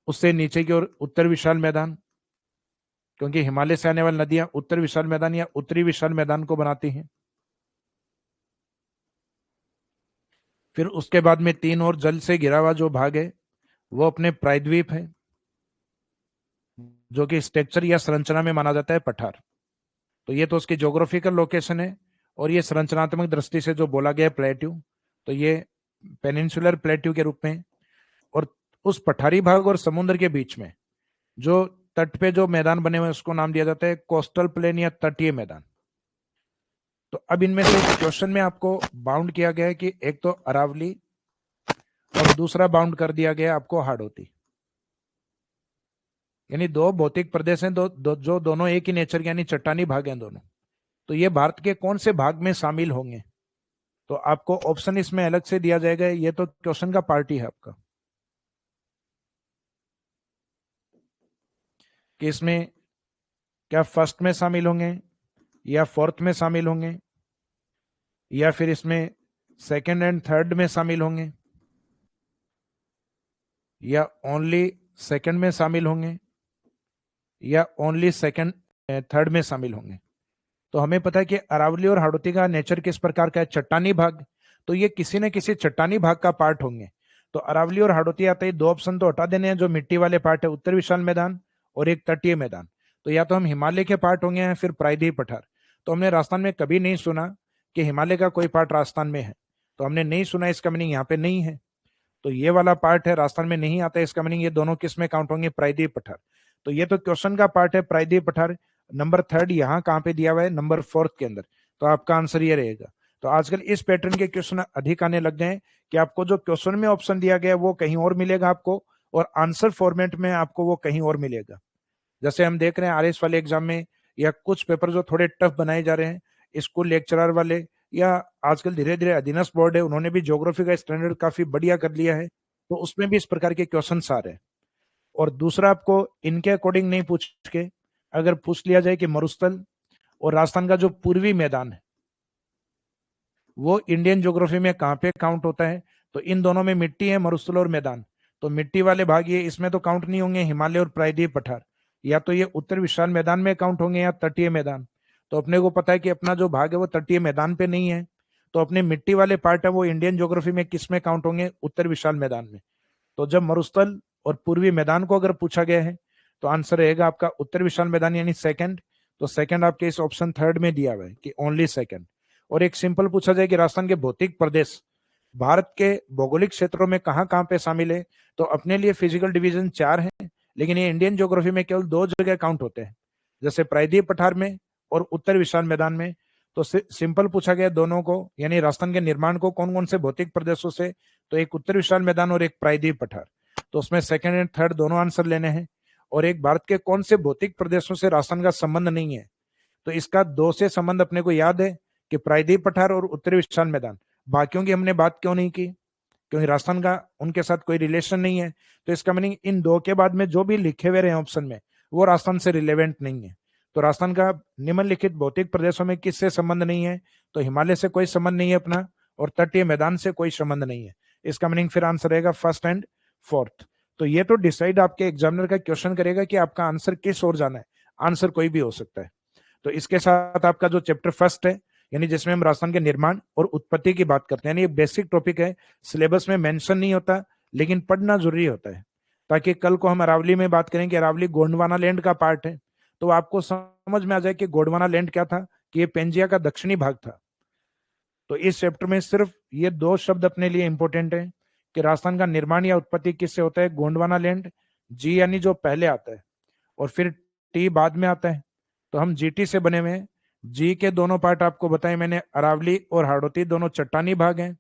S1: उससे नीचे की ओर उत्तर विशाल मैदान, क्योंकि हिमालय से आने वाली नदियां उत्तर विशाल मैदान या उत्तरी विशाल मैदान को बनाती हैं। फिर उसके बाद में तीन और जल से घिरा हुआ जो भाग है वो अपने प्रायद्वीप है, जो कि स्ट्रक्चर या संरचना में माना जाता है पठार। तो ये तो उसकी ज्योग्राफिकल लोकेशन है, और ये संरचनात्मक दृष्टि से जो बोला गया प्लेट्यू, तो ये पेनिनसुलर प्लेट्यू के रूप में। और उस पठारी भाग और समुद्र के बीच में जो तट पे जो मैदान बने हुए हैं उसको नाम दिया जाता है कोस्टल प्लेन या तटीय मैदान। तो अब इनमें से क्वेश्चन में आपको बाउंड किया गया है कि एक तो अरावली और दूसरा बाउंड कर दिया गया आपको हाड़ौती, यानी दो भौतिक प्रदेश हैं, जो दोनों एक ही नेचर के यानी चट्टानी भाग हैं दोनों। तो ये भारत के कौन से भाग में शामिल होंगे, तो आपको ऑप्शन इसमें अलग से दिया जाएगा। ये तो क्वेश्चन का पार्ट ही है आपका कि इसमें क्या फर्स्ट में शामिल होंगे या फोर्थ में शामिल होंगे, या फिर इसमें सेकंड एंड थर्ड में शामिल होंगे, या ओनली सेकंड में शामिल होंगे, या ओनली सेकंड थर्ड में शामिल होंगे। तो हमें पता है कि अरावली और हाड़ौती का नेचर किस प्रकार का है, चट्टानी भाग। तो ये किसी न किसी चट्टानी भाग का पार्ट होंगे। तो अरावली और हाड़ौती आते ही दो ऑप्शन तो हटा देने हैं, जो मिट्टी वाले पार्ट है उत्तर विशाल मैदान और एक तटीय मैदान। तो या तो हम हिमालय के पार्ट होंगे या फिर प्रायद्वीप पठार। तो हमने राजस्थान में कभी नहीं सुना कि हिमालय का कोई पार्ट राजस्थान में है, तो हमने नहीं सुना, इसका मीनिंग यहाँ पे नहीं है। तो ये वाला पार्ट है राजस्थान में नहीं आता, इसका मीनिंग ये दोनों किस में काउंट होंगे, प्रायद्वीप पठार। तो ये तो क्वेश्चन का पार्ट है प्रायद्वीप पठार। नंबर थर्ड यहाँ कहाँ पे दिया हुआ है, नंबर फोर्थ के अंदर। तो आपका आंसर ये रहेगा। तो आजकल इस पैटर्न के क्वेश्चन अधिक आने लग गए हैं कि आपको जो क्वेश्चन में ऑप्शन दिया गया है वो कहीं और मिलेगा आपको, और आंसर फॉर्मेट में आपको वो कहीं और मिलेगा। जैसे हम देख रहे हैं आरएस वाले एग्जाम में, या कुछ पेपर जो थोड़े टफ बनाए जा रहे हैं स्कूल लेक्चरर वाले, या आजकल धीरे धीरे अधीनस्थ बोर्ड है उन्होंने भी ज्योग्राफी का स्टैंडर्ड काफी बढ़िया कर लिया है, तो उसमें भी इस प्रकार के क्वेश्चन आ रहे हैं। और दूसरा, आपको इनके अकॉर्डिंग नहीं पूछ के अगर पूछ लिया जाए कि मरुस्थल और राजस्थान का जो पूर्वी मैदान है वो इंडियन ज्योग्राफी में कहाँ पे काउंट होता है, तो इन दोनों में मिट्टी है, मरुस्थल और मैदान। तो मिट्टी वाले भाग ये इसमें तो काउंट नहीं होंगे, हिमालय और प्रायद्वीप पठार। या तो ये उत्तर विशाल मैदान में काउंट होंगे या तटीय मैदान। तो अपने को पता है कि अपना जो भाग है वो तटीय मैदान पे नहीं है, तो अपने मिट्टी वाले पार्ट है वो इंडियन ज्योग्राफी में किस में काउंट होंगे, उत्तर विशाल मैदान में। तो जब मरुस्थल और पूर्वी मैदान को अगर पूछा गया है तो आंसर रहेगा आपका उत्तर विशाल मैदान यानी सेकंड। तो सेकंड आपके इस ऑप्शन थर्ड में दिया हुआ है कि ओनली सेकंड। और एक सिंपल पूछा जाए कि राजस्थान के भौतिक प्रदेश भारत के भौगोलिक क्षेत्रों में कहां कहां पे शामिल है, तो अपने लिए फिजिकल डिवीजन 4 है, लेकिन ये इंडियन ज्योग्राफी में केवल 2 जगह काउंट होते हैं, जैसे प्रायद्वीप पठार में और उत्तर विशाल मैदान में। तो सिंपल पूछा गया दोनों को, यानी राजस्थान के निर्माण को कौन कौन से भौतिक प्रदेशों से, तो एक उत्तर विशाल मैदान और एक प्रायद्वीप पठार। तो उसमें सेकंड एंड थर्ड दोनों आंसर लेने हैं। और एक भारत के कौन से भौतिक प्रदेशों से राजस्थान का संबंध नहीं है, तो इसका 2 से संबंध अपने को याद है कि प्रायद्वीप पठार और उत्तरी विशाल मैदान। बाकियों की हमने बात क्यों नहीं की, क्योंकि राजस्थान का उनके साथ कोई रिलेशन नहीं है। तो इसका मीनिंग इन 2 के बाद में जो भी लिखे हुए रहे ऑप्शन में वो राजस्थान से रिलेवेंट नहीं है। तो राजस्थान का निम्नलिखित भौतिक प्रदेशों में किससे संबंध नहीं है, तो हिमालय से कोई संबंध नहीं है अपना, और तटीय मैदान से कोई संबंध नहीं है। इसका मीनिंग फिर आंसर रहेगा फर्स्ट एंड फोर्थ। तो ये तो डिसाइड आपके एग्जामिनर का क्वेश्चन करेगा कि आपका आंसर किस ओर जाना है। आंसर कोई भी हो सकता है। तो इसके साथ आपका जो चैप्टर फर्स्ट है, यानी जिसमें हम राजस्थान के निर्माण और उत्पत्ति की बात करते हैं, यानी ये बेसिक टॉपिक है, सिलेबस में मेंशन नहीं होता लेकिन पढ़ना जरूरी होता है, ताकि कल को हम अरावली में बात करें कि अरावली गोंडवाना लैंड का पार्ट है, तो आपको समझ में आ जाए कि गोंडवाना लैंड क्या था, कि ये पेंजिया का दक्षिणी भाग था। तो इस चैप्टर में सिर्फ ये 2 शब्द अपने लिए इंपॉर्टेंट है कि राजस्थान का निर्माण या उत्पत्ति किससे होता है, गोंडवाना लैंड, जी यानी जो पहले आता है और फिर टी बाद में आता है। तो हम जीटी से बने हुए हैं। जी के दोनों पार्ट आपको बताए मैंने, अरावली और हाड़ौती दोनों चट्टानी भाग हैं,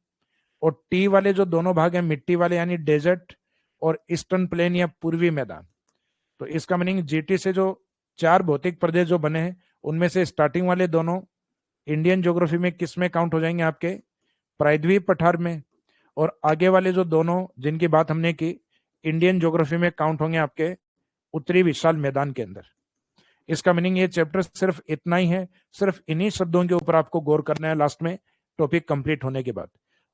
S1: और टी वाले जो दोनों भाग हैं मिट्टी वाले यानी डेजर्ट और ईस्टर्न प्लेन या पूर्वी मैदान। तो इसका मीनिंग जीटी से जो 4 भौतिक प्रदेश जो बने हैं उनमें से स्टार्टिंग वाले दोनों इंडियन ज्योग्राफी में किस में काउंट हो जाएंगे, आपके प्रायद्वीप पठार में, और आगे वाले जो दोनों जिनकी बात हमने की इंडियन ज्योग्राफी में काउंट होंगे आपके उत्तरी विशाल मैदान के अंदर। इसका मीनिंग ये चैप्टर सिर्फ इतना ही है, सिर्फ इन्हीं शब्दों के ऊपर आपको गौर करना है लास्ट में टॉपिक कंप्लीट होने के बाद।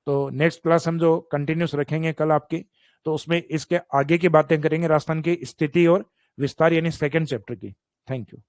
S1: तो नेक्स्ट क्लास हम जो कंटिन्यूस रखेंगे कल आपकी, तो उसमें इसके आगे की बातें करेंगे, राजस्थान की स्थिति और विस्तार यानी सेकंड चैप्टर की। Thank you.